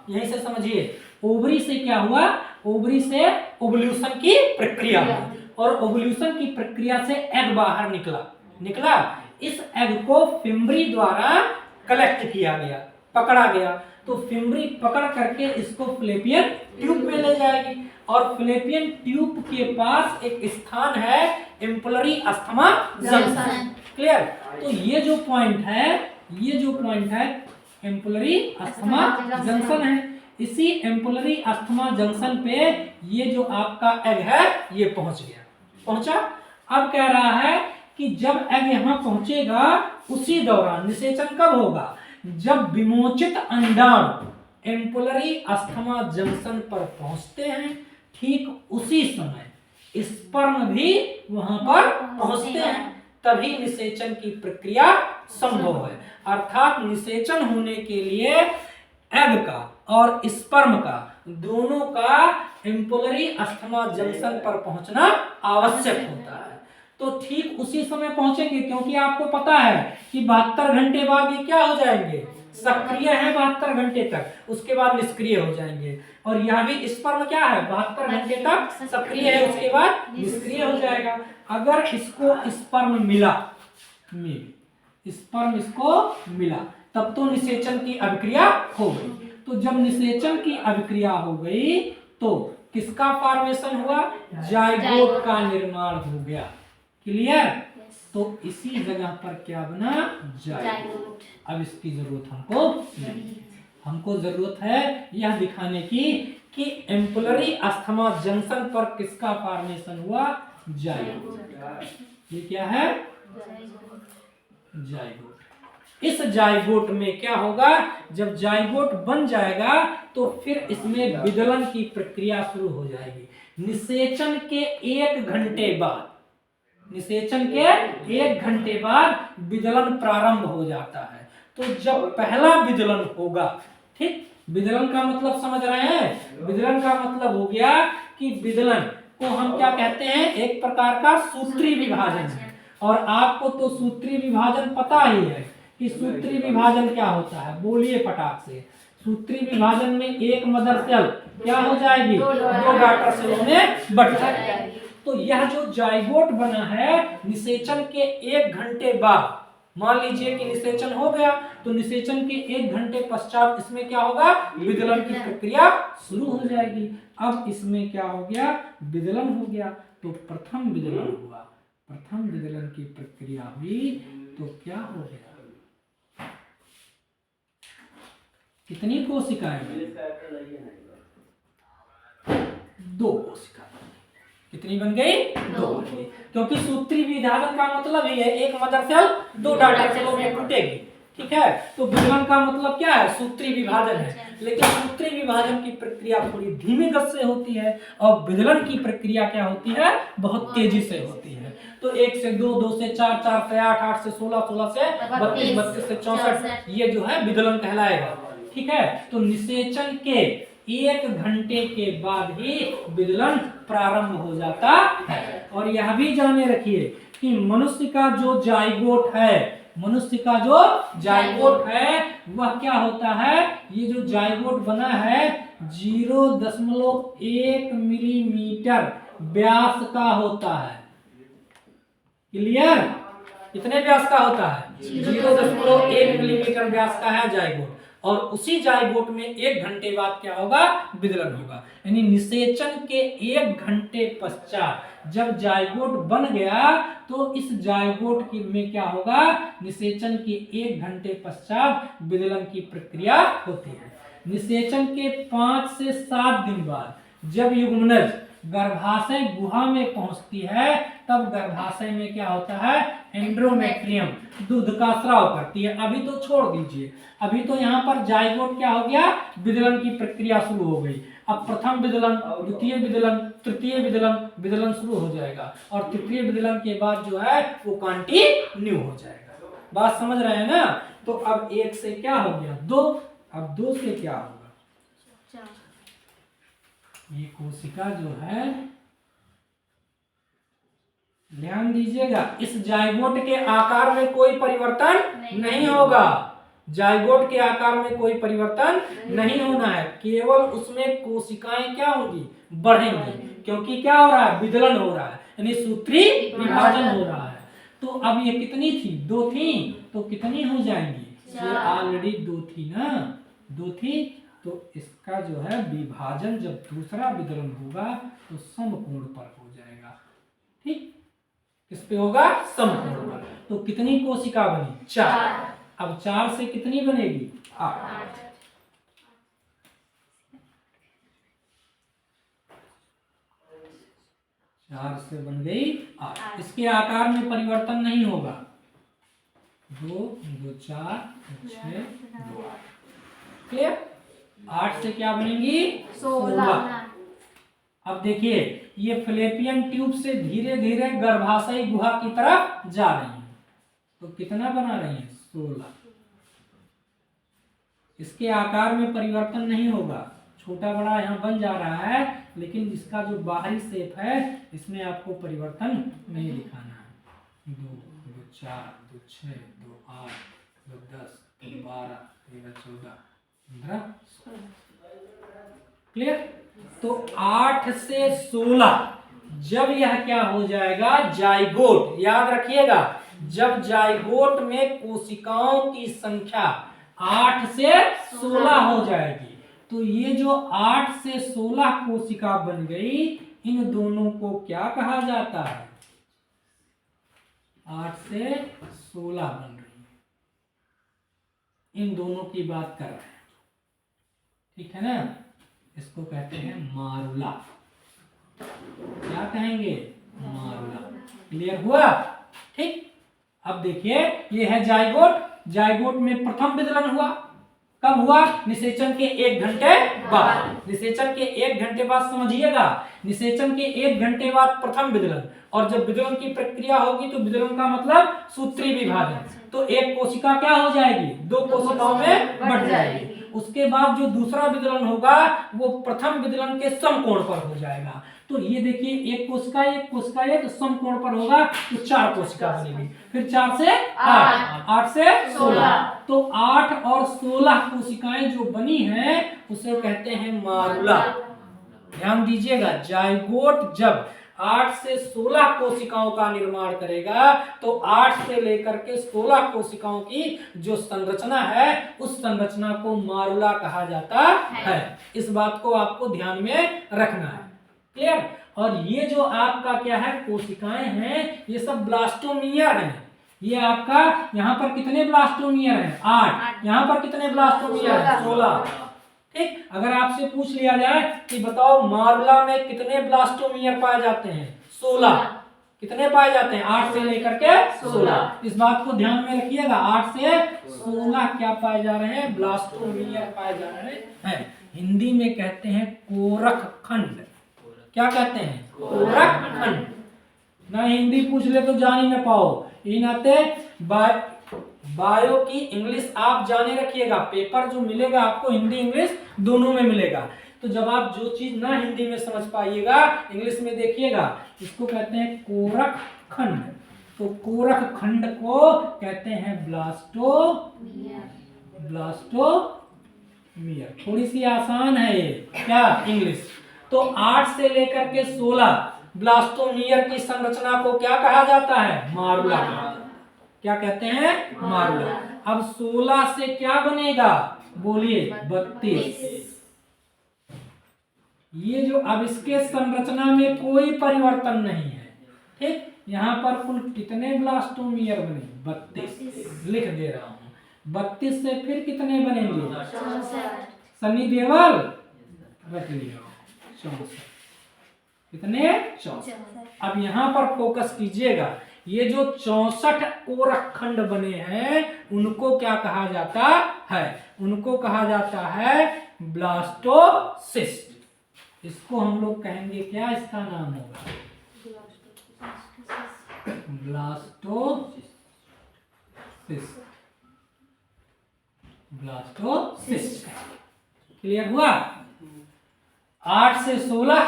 यहीं से समझिए, ओवरी से क्या हुआ, ओवरी से ओवल्यूशन की प्रक्रिया हुई और ओवल्यूशन की प्रक्रिया से एग बाहर निकला। इस एग को फिम्बरी द्वारा कलेक्ट किया गया, पकड़ा गया, तो फिम्बरी पकड़ करके इसको फ्लैपियन ट्यूब में ले जाएगी और फ्लैपियन ट्यूब के पास एक स्थान है एम्पुलरी अस्थमा जंक्शन। क्लियर, तो ये जो पॉइंट है एम्पुलरी अस्थमा जंक्शन है। इसी एम्पुलरी अस्थमा जंक्शन पे ये जो आपका एग है ये पहुंचा। अब कह रहा है कि जब एग यहाँ पहुंचेगा उसी दौरान निषेचन कब होगा, जब विमोचित अंडाणु एम्पुलरी अस्थमा जंक्शन पर पहुंचते हैं, ठीक उसी समय स्पर्म भी वहां पर पहुंचते हैं, तभी निषेचन की प्रक्रिया संभव है। अर्थात निषेचन होने के लिए एग का और स्पर्म का दोनों का एम्पुलरी अस्थमा जंक्शन पर पहुंचना आवश्यक होता है। तो ठीक उसी समय पहुंचेंगे, क्योंकि आपको पता है कि 72 घंटे बाद ये क्या हो जाएंगे, सक्रिय है 72 घंटे तक, उसके बाद निष्क्रिय हो जाएंगे। और यह भी स्पर्म क्या है, 72 घंटे तक सक्रिय है, उसके बाद निष्क्रिय हो जाएगा। अगर इसको स्पर्म मिला तब तो निषेचन की अभिक्रिया हो गई। तो जब निषेचन की अभिक्रिया हो गई तो किसका फॉर्मेशन हुआ, जाइगोट का निर्माण हो गया। क्लियर, तो इसी जगह पर क्या बना, जाइगोट। अब इसकी जरूरत हमको नहीं, हमको जरूरत है यह दिखाने की कि एम्पुलरी अस्थमा जंक्शन पर किसका फॉर्मेशन हुआ, जाइगोट। ये क्या है, जाइगोट। इस जाइगोट में क्या होगा, जब जाइगोट बन जाएगा तो फिर इसमें विदलन की प्रक्रिया शुरू हो जाएगी। निषेचन के 1 घंटे बाद विदलन प्रारंभ हो जाता है। तो जब पहला विदलन होगा, ठीक, विदलन का मतलब समझ रहे हैं, विदलन का मतलब हो गया कि विदलन को हम क्या कहते हैं, एक प्रकार का सूत्री विभाजन है। और आपको तो सूत्री विभाजन पता ही है कि सूत्री विभाजन क्या होता है, बोलिए फटाक से। सूत्री विभाजन में एक मदर सेल क्या हो जाएगी, 2 डॉटर सेलों में बट जाएगी। तो यह जो जाइगोट बना है निषेचन के 1 घंटे बाद, मान लीजिए कि निषेचन हो गया, तो निषेचन के 1 घंटे पश्चात इसमें क्या होगा, विदलन की प्रक्रिया शुरू हो जाएगी। अब इसमें क्या हो गया, विदलन हो गया, तो प्रथम विदलन हुआ, प्रथम विदलन की प्रक्रिया हुई तो क्या हो गया, कितनी कोशिकाएं बनी, 2 कोशिकाएं। कितनी बन गई, 2 बन गई, क्योंकि सूत्री विभाजन का मतलब ही है एक मदर सेल 2 डॉटर सेलों में टूटेगी, ठीक है। तो विदलन का मतलब क्या है, सूत्री विभाजन है, लेकिन सूत्री विभाजन की प्रक्रिया थोड़ी धीमी गति से होती है और विदलन की प्रक्रिया क्या होती है, बहुत तेजी से होती है। तो 1 से 2, 2 से 4, 4 से 8, 8 से 16, 16 से 32, 32 से 64, ये जो है विदलन कहलाएगा, ठीक है। तो निषेचन के 1 घंटे के बाद ही विदलन प्रारंभ हो जाता है। और यह भी जाने रखिए कि मनुष्य का जो जाइगोट है, मनुष्य का जो जाइगोट है वह क्या होता है, ये जो जाइगोट बना है 0.1 मिलीमीटर व्यास का होता है। क्लियर, कितने व्यास का होता है, 0.1 मिलीमीटर व्यास का है जाइगोट। और उसी जाइगोट में 1 घंटे बाद क्या होगा, विदलन होगा। यानी निषेचन के 1 घंटे पश्चात जब जाइगोट बन गया तो इस जाइगोट में क्या होगा, निषेचन के 1 घंटे पश्चात विदलन की प्रक्रिया होती है। निषेचन के 5 से 7 दिन बाद जब युग्मनज गर्भाशय गुहा में पहुंचती है तब गर्भाशय में क्या होता है, एंड्रोमेट्रियम दूध का स्राव करती है। अभी तो छोड़ दीजिए, अभी तो यहाँ पर जाइगोट क्या हो गया, विदलन की प्रक्रिया शुरू हो गई। अब प्रथम विदलन, द्वितीय विदलन, तृतीय विदलन, विदलन शुरू हो जाएगा और तृतीय विदलन के बाद जो है वो कंटिन्यू हो जाएगा। बात समझ रहे हैं ना। तो अब 1 से क्या हो गया, 2, अब 2 से क्या होगा, ये कोशिका जो है, ध्यान दीजिएगा, इस जाइगोट के आकार में कोई परिवर्तन नहीं होगा, जाइगोट के आकार में कोई परिवर्तन नहीं होना है, केवल उसमें कोशिकाएं क्या होंगी, बढ़ेंगी, क्योंकि क्या हो रहा है, विदलन हो रहा है, यानी सूत्री विभाजन हो रहा है। तो अब ये कितनी थी, 2 थी, तो कितनी हो जाएंगी, ये ऑलरेडी 2 थी ना, 2 थी, तो इसका जो है विभाजन जब दूसरा विदलन होगा तो समकोण पर हो जाएगा, ठीक, किस पे होगा, समकोण पर। तो कितनी कोशिका बनी, 4। अब 4 से कितनी बनेगी, 8। 4 से बन गई 8। इसके आकार में परिवर्तन नहीं होगा, 2, 2, 4, 6, 2, 8, क्लियर। 8 से क्या बनेगी, 16। अब देखिए ये फ्लैपियन ट्यूब से धीरे धीरे गर्भाशय गुहा की तरफ जा रही है, तो कितना बना रही है, 16। इसके आकार में परिवर्तन नहीं होगा, छोटा बड़ा यहाँ बन जा रहा है, लेकिन इसका जो बाहरी शेप है इसमें आपको परिवर्तन नहीं दिखाना है। 2, 2, 4, 2, 6, 2, 8, 2, 10, 2, 12, 13, 14, 15, 16, क्लियर। तो 8 से 16 जब यह क्या हो जाएगा, जाइगोट, याद रखिएगा, जब जाइगोट में कोशिकाओं की संख्या 8 से 16 हो जाएगी, तो ये जो 8 से 16 कोशिका बन गई, इन दोनों को क्या कहा जाता है, 8 से 16 बन रही है, इन दोनों की बात कर रहे हैं, ठीक है ना। इसको कहते हैं मारुला, क्या कहेंगे, मारुला। क्लियर हुआ, ठीक। अब देखिए ये है जाइगोट, जाइगोट में प्रथम विदलन हुआ, कब हुआ, निषेचन के 1 घंटे बाद। निषेचन के 1 घंटे बाद समझिएगा, निषेचन के 1 घंटे बाद प्रथम विदलन, और जब विदलन की प्रक्रिया होगी तो विदलन का मतलब सूत्री विभाजन, तो एक कोशिका क्या हो जाएगी, 2 कोशिकाओं में बढ़ जाएगी। उसके बाद जो दूसरा विदलन होगा वो प्रथम विदलन के समकोण पर हो जाएगा। तो ये देखिए एक कोशिका एक समकोण पर होगा तो 4 कोशिका बनेगी, फिर 4 से 8, 8 से 16, तो 8 और 16 कोशिकाएं जो बनी हैं उसे कहते हैं मारुला। ध्यान दीजिएगा, जाइगोट जब 8 से 16 कोशिकाओं का निर्माण करेगा, तो 8 से लेकर के 16 कोशिकाओं की जो संरचना है उस संरचना को मारुला कहा जाता है। इस बात को आपको ध्यान में रखना है। क्लियर? और ये जो आपका क्या है कोशिकाएं हैं, ये सब ब्लास्टोमियर हैं। ये आपका यहाँ पर कितने ब्लास्टोमियर हैं? 8। यहाँ पर कितने ब्लास्टोमियर हैं? 16। ठीक। अगर आपसे पूछ लिया जाए कि बताओ मारुला में कितने ब्लास्टोमियर पाए जाते हैं? 16। कितने पाए जाते हैं? 8 से लेकर के 16। इस बात को ध्यान में रखिएगा, 8 से 16 क्या पाए जा रहे हैं? ब्लास्टोमियर पाए जा रहे हैं। हिंदी में कहते हैं कोरक खंड। क्या कहते हैं? कोरक खंड। ना हिंदी पूछ ले तो जान ही ना पाओ। इन नाते बायो की इंग्लिश आप जाने रखिएगा। पेपर जो मिलेगा आपको हिंदी इंग्लिश दोनों में मिलेगा। तो जब आप जो चीज ना हिंदी में समझ पाइएगा इंग्लिश में देखिएगा। इसको कहते हैं कोरक खंड। तो कोरक खंड को कहते हैं ब्लास्टोमियर। थोड़ी सी आसान है ये क्या इंग्लिश। तो 8 से लेकर के 16 ब्लास्टोमियर की संरचना को क्या कहा जाता है? मारुला। क्या कहते हैं? मारुला। अब 16 से क्या बनेगा? बोलिए। 32। ये जो अब इसके संरचना में कोई परिवर्तन नहीं है। ठीक। यहाँ पर कुल कितने ब्लास्टोमियर बने? 32 लिख दे रहा हूं। 32 से फिर कितने बनेंगे? सनी देवल रख लिया। 64। कितने? 64। अब यहाँ पर फोकस कीजिएगा। ये जो 64 कोरक खंड बने हैं उनको क्या कहा जाता है? उनको कहा जाता है ब्लास्टोसिस्ट। इसको हम लोग कहेंगे क्या? इसका नाम होगा ब्लास्टोसिस्ट। क्लियर हुआ? 8 से 16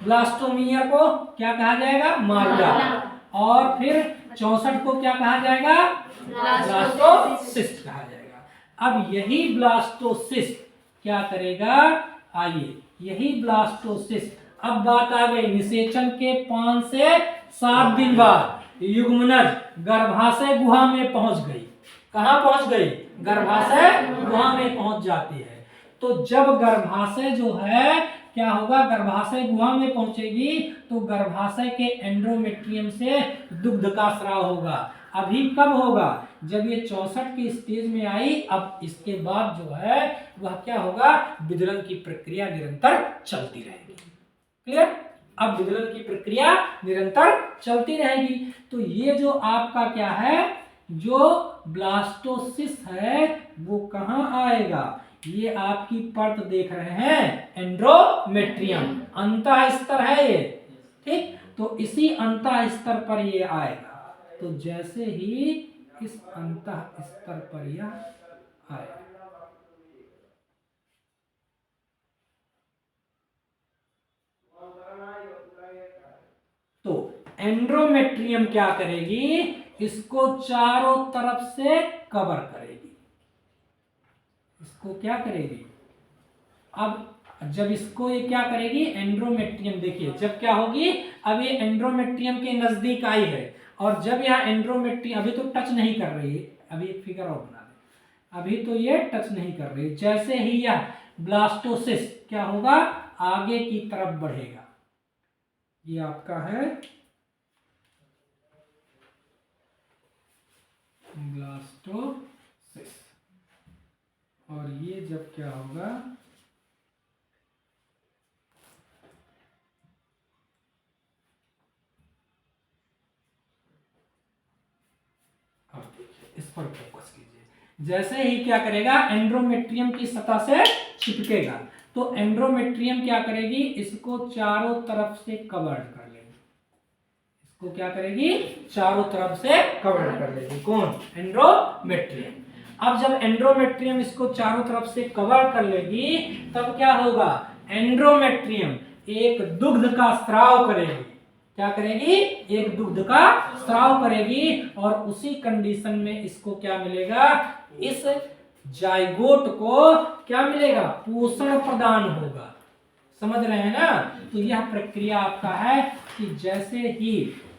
ब्लास्टोमियर को क्या कहा जाएगा? मारुला। और फिर 64 को क्या कहा जाएगा? ब्लास्टोसिस्ट कहा जाएगा। अब यही ब्लास्टोसिस्ट क्या करेगा? आइए, यही ब्लास्टोसिस्ट। अब बात आ गई निषेचन के 5 से 7 दिन बाद युग्मनज गर्भाशय गुहा में पहुंच गई। कहां पहुंच गई? गर्भाशय गुहा में पहुंच जाती है। तो जब गर्भाशय जो है क्या होगा? गर्भाशय गुहा में पहुंचेगी तो गर्भाशय के एंडोमेट्रियम से दुग्ध का स्राव होगा। अभी कब होगा? जब ये 64 की स्टेज में आई। अब इसके बाद जो है वह क्या होगा? विदलन की प्रक्रिया निरंतर चलती रहेगी। क्लियर? अब विदलन की प्रक्रिया निरंतर चलती रहेगी। तो ये जो आपका क्या है, जो ब्लास्टोसिस्ट है वो कहां आएगा? ये आपकी परत देख रहे हैं एंड्रोमेट्रियम, अंतः स्तर है ये। ठीक। तो इसी अंतः स्तर पर ये आएगा। तो जैसे ही इस अंतः स्तर पर यह आएगा तो एंड्रोमेट्रियम क्या करेगी? इसको चारों तरफ से कवर करेगी। इसको क्या करेगी? अब जब इसको ये क्या करेगी? एंड्रोमेट्रियम। देखिए जब क्या होगी? अब ये एंड्रोमेट्रियम के नजदीक आई है और जब यह एंड्रोमेट्रियम अभी तो टच नहीं कर रही है। अभी एक फिगर और बना दे। अभी तो ये टच नहीं कर रही। जैसे ही यह ब्लास्टोसिस्ट क्या होगा? आगे की तरफ बढ़ेगा। ये आपका है ब्लास्टोसिस्ट। और ये जब क्या होगा? अब देखिए इस पर फोकस कीजिए। जैसे ही क्या करेगा? एंड्रोमेट्रियम की सतह से चिपकेगा। तो एंड्रोमेट्रियम क्या करेगी? इसको चारों तरफ से कवर कर लेगी। इसको क्या करेगी? चारों तरफ से कवर कर लेगी। कौन? एंड्रोमेट्रियम। अब जब एंड्रोमेट्रियम इसको चारों तरफ से कवर कर लेगी तब क्या होगा? एंड्रोमेट्रियम एक दुग्ध का स्राव करेगी। क्या करेगी? एक दुग्ध का स्राव करेगी और उसी कंडीशन में इसको क्या मिलेगा? इस जाइगोट को क्या मिलेगा? पोषण प्रदान होगा। समझ रहे हैं ना। तो यह प्रक्रिया आपका है कि जैसे ही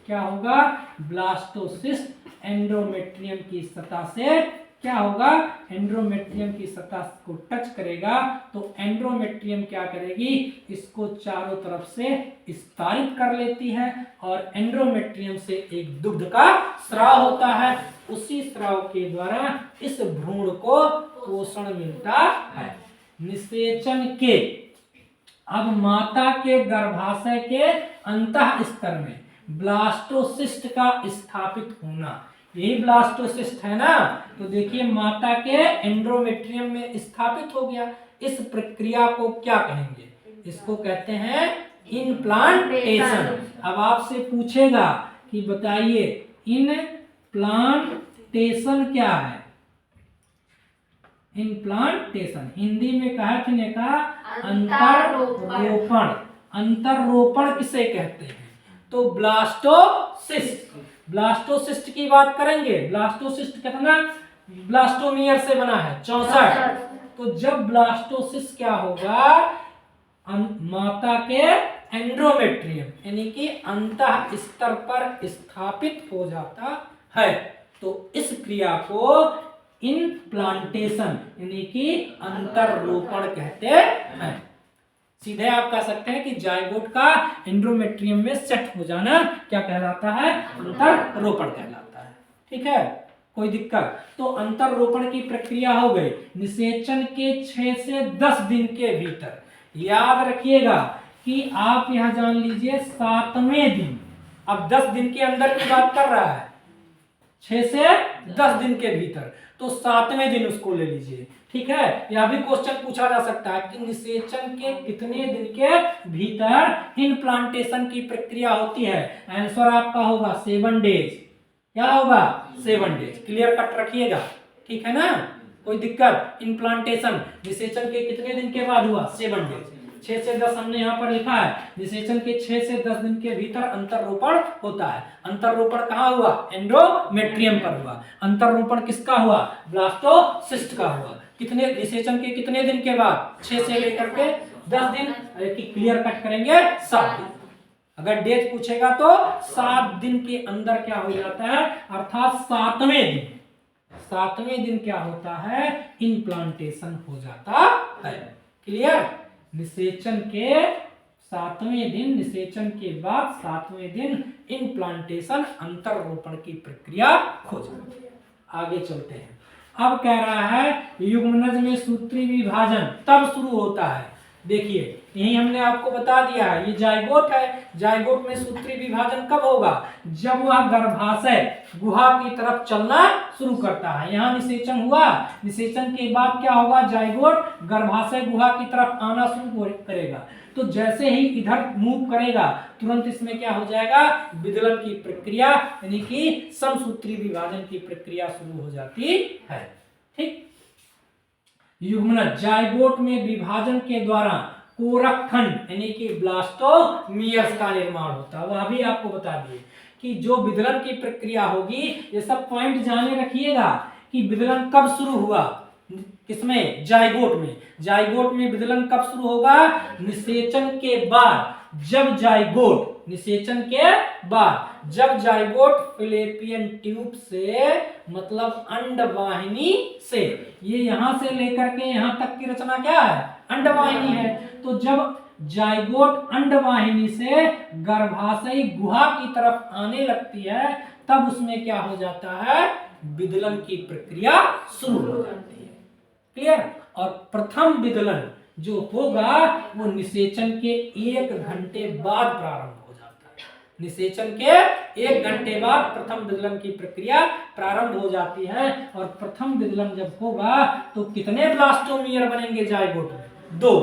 क्या होगा, ब्लास्टोसिस्ट एंडोमेट्रियम की सतह से क्या होगा, एंडोमेट्रियम की सतह को टच करेगा तो एंडोमेट्रियम क्या करेगी, इसको चारों तरफ से विस्तारित कर लेती है और एंडोमेट्रियम से एक दुग्ध का स्राव होता है। उसी स्राव के द्वारा इस भ्रूण को पोषण मिलता है। निषेचन के, अब माता के गर्भाशय के अंतः स्तर में ब्लास्टोसिस्ट का स्थापित होना, यही ब्लास्टोसिस्ट है ना। तो देखिए माता के एंडोमेट्रियम में स्थापित हो गया। इस प्रक्रिया को क्या कहेंगे, इसको कहते हैं इनप्लांटेशन। अब आपसे पूछेगा कि बताइए इनप्लांटेशन क्या है। इनप्लांटेशन हिंदी में कहा कि का अंतरोपण। अंतरोपण किसे कहते हैं, तो ब्लास्टोसिस्ट, ब्लास्टोसिस्ट की बात करेंगे। ब्लास्टोसिस्ट कितना ब्लास्टोमियर से बना है, 64। तो जब ब्लास्टोसिस्ट क्या होगा, माता के एंडोमेट्रियम यानी कि अंतः स्तर पर स्थापित हो जाता है, तो इस क्रिया को इनप्लांटेशन यानी कि अंतरोपण कहते हैं। सीधे आप कह सकते हैं कि जायगोट का एंडोमेट्रियम में सेट हो जाना क्या कहलाता है, अंतरोपण कहलाता है। ठीक है, कोई दिक्कत। तो अंतरोपण की प्रक्रिया हो गई। निषेचन के 6 से 10 दिन के भीतर, याद रखिएगा कि आप यहां जान लीजिए 7वें दिन, अब 10 दिन के अंदर की बात कर रहा है, 6 से 10 दिन के भीतर, तो 7वें दिन उसको ले लीजिए। ठीक है, यह भी क्वेश्चन पूछा जा सकता है कि निषेचन के कितने दिन के भीतर इनप्लांटेशन की प्रक्रिया होती है। आंसर आपका होगा 7 डेज। क्या होगा, 7 डेज। क्लियर कट रखिएगा, ठीक है ना, कोई दिक्कत। इनप्लांटेशन निषेचन के कितने दिन के बाद हुआ, 7 डेज। 6 से 10 हमने यहाँ पर लिखा है, निषेचन के 6 से 10 दिन के भीतर अंतरोपण होता है। अंतरोपण कहाँ हुआ, एंडोमेट्रियम पर हुआ। अंतरोपण किसका हुआ, ब्लास्टोसिस्ट का हुआ। कितने, निषेचन के कितने दिन के बाद, 6 से लेकर के 10 दिन। क्लियर कट करेंगे 7 दिन। अगर डेट पूछेगा तो 7 दिन के अंदर क्या हो जाता है, अर्थात 7वें दिन, 7वें दिन क्या होता है, इनप्लांटेशन हो जाता है। क्लियर, निषेचन के 7वें दिन, निषेचन के बाद 7वें दिन इनप्लांटेशन अंतरोपण की प्रक्रिया हो जाती है। आगे चलते हैं। अब कह रहा है युग्मनज में सूत्री विभाजन तब शुरू होता है। देखिए यही हमने आपको बता दिया है, ये जायगोट है। जायगोट में सूत्री विभाजन कब होगा, जब वह गर्भाशय गुहा की तरफ चलना शुरू करता है। यहाँ निषेचन हुआ, निषेचन के बाद क्या होगा, जायगोट गर्भाशय गुहा की तरफ आना शुरू करेगा। तो जैसे ही इधर मूव करेगा तुरंत इसमें क्या हो जाएगा, विदलन की प्रक्रिया यानी कि समसूत्री विभाजन की प्रक्रिया शुरू हो जाती है। ठीक, युग्मनज जायगोट में विभाजन के द्वारा कोरकखंड यानी कि ब्लास्टोमियर्स का निर्माण होता है। वह भी आपको बता दिए कि जो विदलन की प्रक्रिया होगी, ये सब पॉइंट जाने रखिएगा कि विदलन कब शुरू हुआ, किसमें, जायगोट में। जायगोट में विदलन कब शुरू होगा, निषेचन के बाद। जब जायगोट, निषेचन के बाद जब जायगोट फिलिपियन ट्यूब से, मतलब अंडवाहिनी से, ये यहां से लेकर के यहां तक की रचना क्या है, अंडवाहिनी है। तो जब जायगोट अंडवाहिनी से गर्भाशयी गुहा की तरफ आने लगती है, तब उसमें क्या हो जाता है, विदलन की प्रक्रिया शुरू हो जाती है। क्लियर, और प्रथम विदलन जो होगा वो निषेचन के 1 घंटे बाद प्रारंभ हो जाता है। निषेचन के 1 घंटे बाद प्रथम विदलन की प्रक्रिया प्रारंभ हो जाती है। और प्रथम विदलन जब होगा तो कितने ब्लास्टोमियर बनेंगे जायगोट में, 2।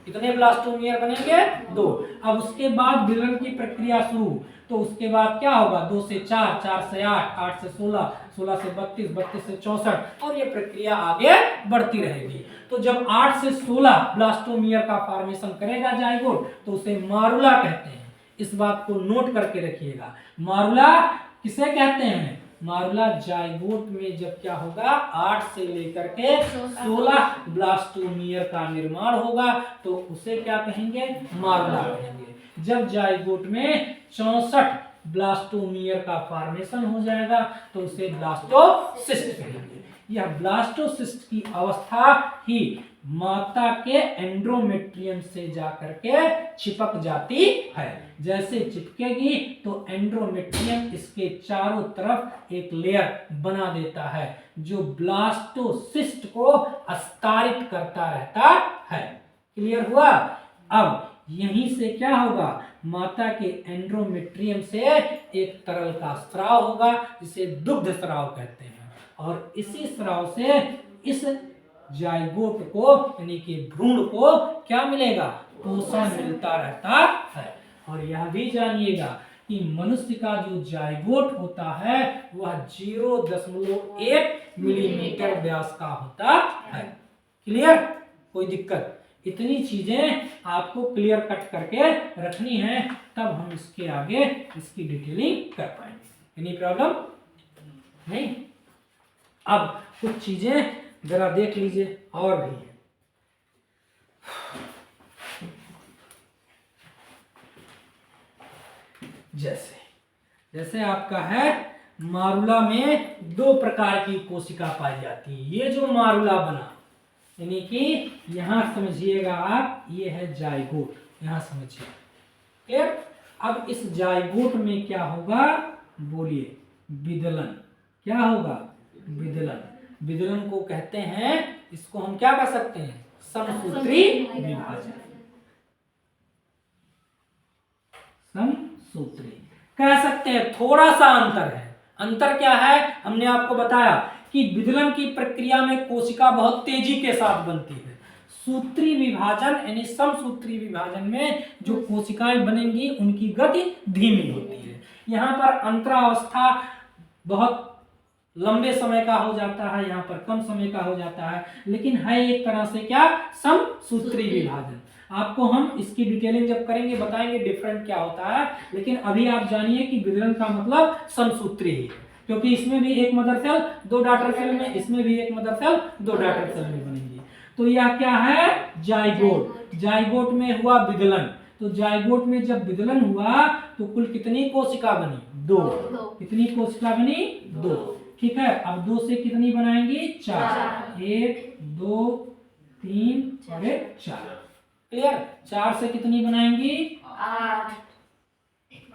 कितने ब्लास्टोमियर बनेंगे, 2। अब उसके बाद विदलन की प्रक्रिया शुरू, तो उसके बाद क्या होगा, 2 से 4, 4 से 8, 8 से 16, 16 से 32, 32 से 64, और ये प्रक्रिया आगे बढ़ती रहेगी। तो जब 8 से 16 ब्लास्टोमियर का फॉर्मेशन करेगा जायगोट, तो उसे मारुला कहते हैं। इस बात को नोट करके रखिएगा। मारुला किसे कहते हैं, मारुला जाइगोट में जब क्या होगा 8 से लेकर के 16 ब्लास्टोमियर का निर्माण होगा तो उसे क्या कहेंगे, मारुला कहेंगे। जब जाइगोट में 64 ब्लास्टोमियर का फॉर्मेशन हो जाएगा तो उसे ब्लास्टोसिस्ट कहेंगे। यह ब्लास्टोसिस्ट की अवस्था ही माता के एंड्रोमेट्रियम से जाकर के चिपक जाती है। जैसे चिपकेगी तो एंड्रोमेट्रियम इसके चारों तरफ एक लेयर बना देता है जो ब्लास्टोसिस्ट को अस्तारित करता रहता है। क्लियर हुआ? अब यहीं से क्या होगा, माता के एंड्रोमेट्रियम से एक तरल का स्राव होगा जिसे दुग्ध स्राव कहते हैं, और इसी स्राव से इस जाइगोट को यानी कि भ्रूण को क्या मिलेगा, पोषण मिलता रहता है। और यह भी जानिएगा कि मनुष्य का जो जाइगोट होता है वह 0.1 मिलीमीटर व्यास का होता है। क्लियर? कोई दिक्कत? इतनी चीजें आपको क्लियर कट करके रखनी है, तब हम इसके आगे इसकी डिटेलिंग कर पाएंगे। एनी प्रॉब्लम नहीं? अब कुछ चीजें जरा देख लीजिए और भी है। जैसे आपका है मारुला में 2 प्रकार की कोशिका पाई जाती है। ये जो मारुला बना यानी कि यहां समझिएगा आप, ये है जाइगोट, यहां समझिए। क्लियर? अब इस जाइगोट में क्या होगा, बोलिए, विदलन। क्या होगा? विदलन। विदलन को कहते हैं, इसको हम क्या कह सकते हैं, समसूत्री विभाजन। समसूत्री कह सकते हैं। थोड़ा सा अंतर है। अंतर क्या है, हमने आपको बताया कि विदलन की प्रक्रिया में कोशिका बहुत तेजी के साथ बनती है। सूत्री विभाजन यानी समसूत्री विभाजन में जो कोशिकाएं बनेंगी उनकी गति धीमी होती है। यहाँ पर अंतरावस्था बहुत लंबे समय का हो जाता है, यहाँ पर कम समय का हो जाता है, लेकिन है एक तरह से क्या, समसूत्री विभाजन। आपको हम इसकी डिटेलिंग जब करेंगे बताएंगे डिफरेंट क्या होता है, लेकिन अभी आप जानिए कि विदलन का मतलब समसूत्री ही है, क्योंकि इसमें भी एक मदर सेल 2 डॉटर सेल में, इसमें भी एक मदर सेल 2 डॉटर सेल में बनेंगी। तो यह क्या है, जाइगोट। जाइगोट में हुआ विदलन। तो जाइगोट में जब विदलन हुआ तो कुल कितनी कोशिका बनी, 2। कितनी कोशिका बनी, 2। ठीक है, अब 2 से कितनी बनाएंगी, 4। 1 2 3 और 1 4। क्लियर? 4 से कितनी बनाएंगी, 8।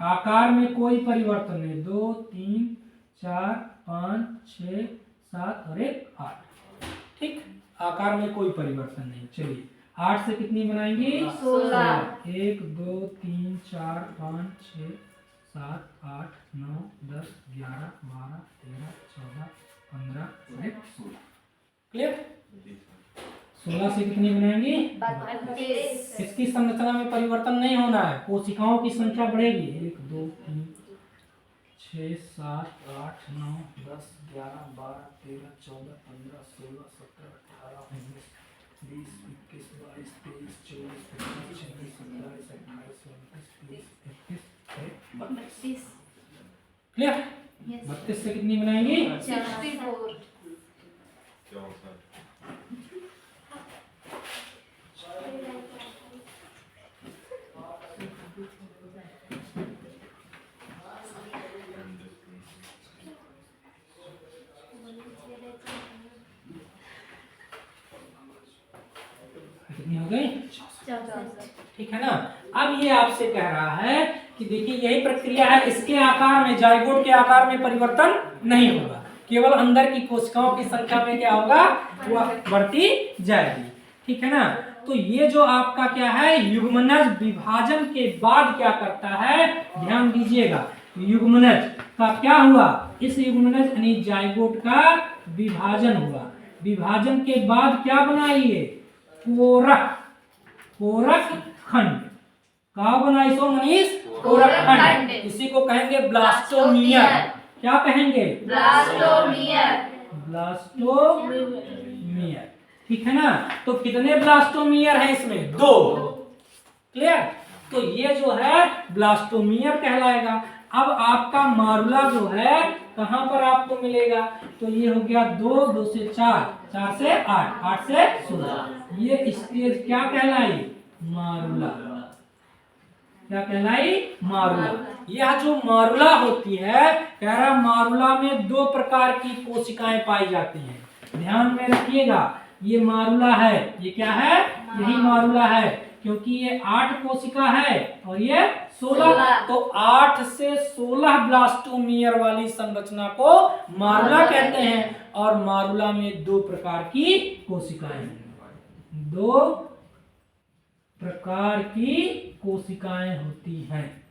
आकार में कोई परिवर्तन नहीं, 2 3 4 5 6 7 और 1 8। ठीक, आकार में कोई परिवर्तन नहीं। चलिए 8 से कितनी बनाएंगी, 16। 1 2 3 4 5 6 7 8 9 10 11 12 13 14 15 और 16। क्लियर? 16 से कितनी बनाएंगी, 32। इसकी संरचना में परिवर्तन नहीं होना है, कोशिकाओं की संख्या बढ़ेगी। 1 2 3 6 7 8 9 10 11 12 13 14 15 16 17 18 19 20 21 22 23 24 25 26 27 28 29 30 31 32। क्लियर? 32 से कितनी बनाएंगी, 64। कितनी हो गई, 64। ठीक है ना? अब ये आपसे कह रहा है कि देखिए यही प्रक्रिया है, इसके आकार में, जाइगोट के आकार में परिवर्तन नहीं होगा, केवल अंदर की कोशिकाओं की संख्या में क्या होगा, वह बढ़ती जाएगी। ठीक है ना? तो ये जो आपका क्या है, युग्मनज विभाजन के बाद क्या करता है, ध्यान दीजिएगा, युग्मनज का क्या हुआ, इस युग्मनज यानी जाइगोट का विभाजन हुआ। विभाजन के बाद क्या बनाइए, कोरक। कोरक खंड का बनाई सो मनीष, कोरक खंड। इसी को कहेंगे ब्लास्टोमियर। क्या कहेंगे, ब्लास्टोमियर। ब्लास्टोमियर। ठीक है ना? तो कितने ब्लास्टोमियर हैं इसमें, 2। क्लियर? तो ये जो है ब्लास्टोमियर कहलाएगा। अब आपका मारुला जो है कहाँ पर आपको मिलेगा, तो ये हो गया 2, 2 से 4, 4 से 8, 8 से 16। ये स्टेज क्या कहलाई, मारुला। क्या कहलाई, मारुला। यह जो मारुला होती है, कह रहा मारुला में 2 प्रकार की कोशिकाएं पाई जाती हैं। ध्यान में रखिएगा, ये मारुला है, ये क्या है, यही मारुला है, क्योंकि ये 8 कोशिका है और ये 16, तो 8 से 16 ब्लास्टोमियर वाली संरचना को मारुला कहते हैं। और मारुला में 2 प्रकार की कोशिकाएं हैं, 2 प्रकार की कोशिकाएं होती हैं,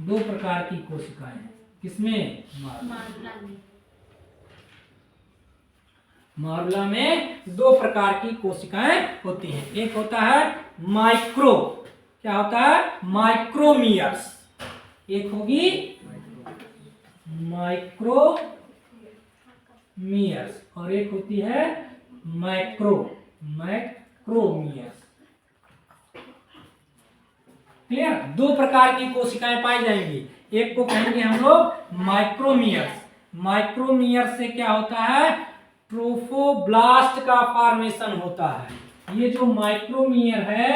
2 प्रकार की कोशिकाएं। किसमें, मारुला में 2 प्रकार की कोशिकाएं होती हैं। एक होता है माइक्रो, क्या होता है, माइक्रोमियर्स। एक होगी माइक्रोमियर्स और एक होती है मैक्रोमियर्स। क्लियर, 2 प्रकार की कोशिकाएं पाई जाएंगी। एक को कहेंगे हम लोग माइक्रोमियर्स। माइक्रोमियर्स से क्या होता है, ट्रोफोब्लास्ट का फॉर्मेशन होता है। ये जो माइक्रोमियर है,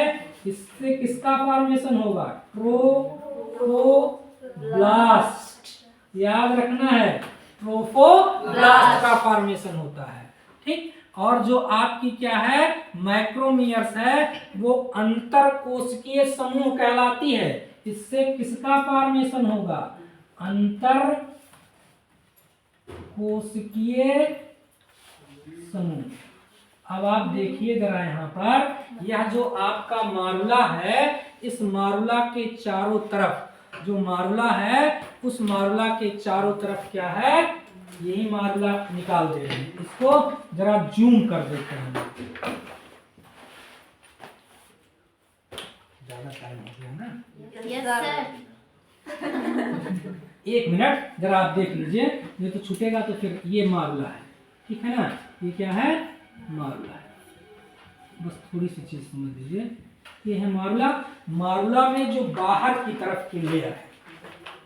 इससे किसका फॉर्मेशन होगा, ट्रोफोब्लास्ट। याद रखना है, ट्रोफोब्लास्ट का फॉर्मेशन होता है। ठीक, और जो आपकी क्या है, मैक्रोमियर्स है, वो अंतर कोशिकीय समूह कहलाती है। इससे किसका फॉर्मेशन होगा, अंतर कोशिकीय समूह। अब आप देखिए जरा यहाँ पर, यह जो आपका मारुला है, इस मारुला के चारों तरफ, जो मारुला है उस मारुला के चारों तरफ क्या है, यही मारुला निकाल दे रहे हैं। इसको जरा जूम कर देते हैं, ज्यादा टाइम हो गया ना। Yes sir. 1 मिनट जरा आप देख लीजिए, ये तो छूटेगा तो फिर ये मारुला है, ठीक है ना। ये क्या है, मारुला है। बस थोड़ी सी चीज समझ लीजिए, ये है मारुला। मारुला में जो बाहर की तरफ की लेयर है,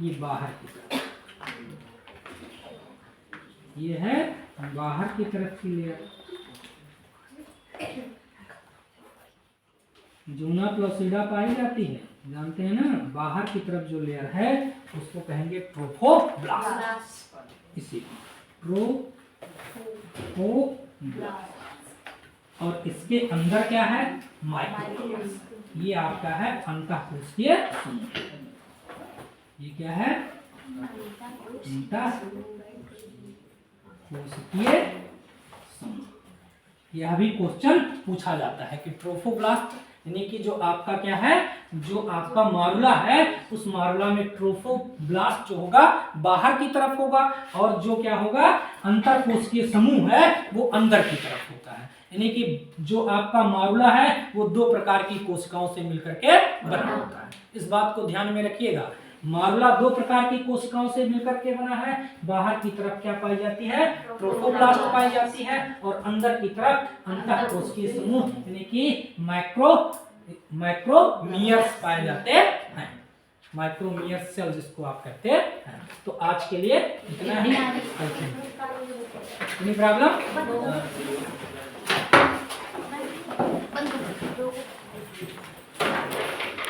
ये बाहर की तरफ, ये है बाहर की तरफ की लेयर। जूना प्लोसिडा पाई जाती है, जानते हैं ना, बाहर की तरफ जो लेयर है उसको कहेंगे ट्रोफोब्लास्ट। इसी और इसके अंदर क्या है, माइक्रोमियर्स। ये आपका है अंतःकोशिकीय समूह। ये क्या है, अंतःकोशिकीय समूह। यह भी क्वेश्चन पूछा जाता है कि ट्रोफोब्लास्ट यानी कि जो आपका क्या है, जो आपका मारुला है, उस मारुला में ट्रोफोब्लास्ट जो होगा बाहर की तरफ होगा, और जो क्या होगा, अंतःकोशिकीय समूह है वो अंदर की तरफ होता है। यानी कि जो आपका मारुला है वो 2 प्रकार की कोशिकाओं से मिलकर के बना होता है। इस बात को ध्यान में रखिएगा, मारुला 2 प्रकार की कोशिकाओं से मिलकर के बना है। बाहर की तरफ क्या पाई जाती है, ट्रोफोब्लास्ट पाई जाती है, और अंदर की तरफ अंतःकोशिकीय समूह यानी कि मैक्रोमियर्स पाए जाते हैं। माइक्रोमियर सेल जिसको आप कहते हैं। तो आज के लिए इतना ही। Any problem?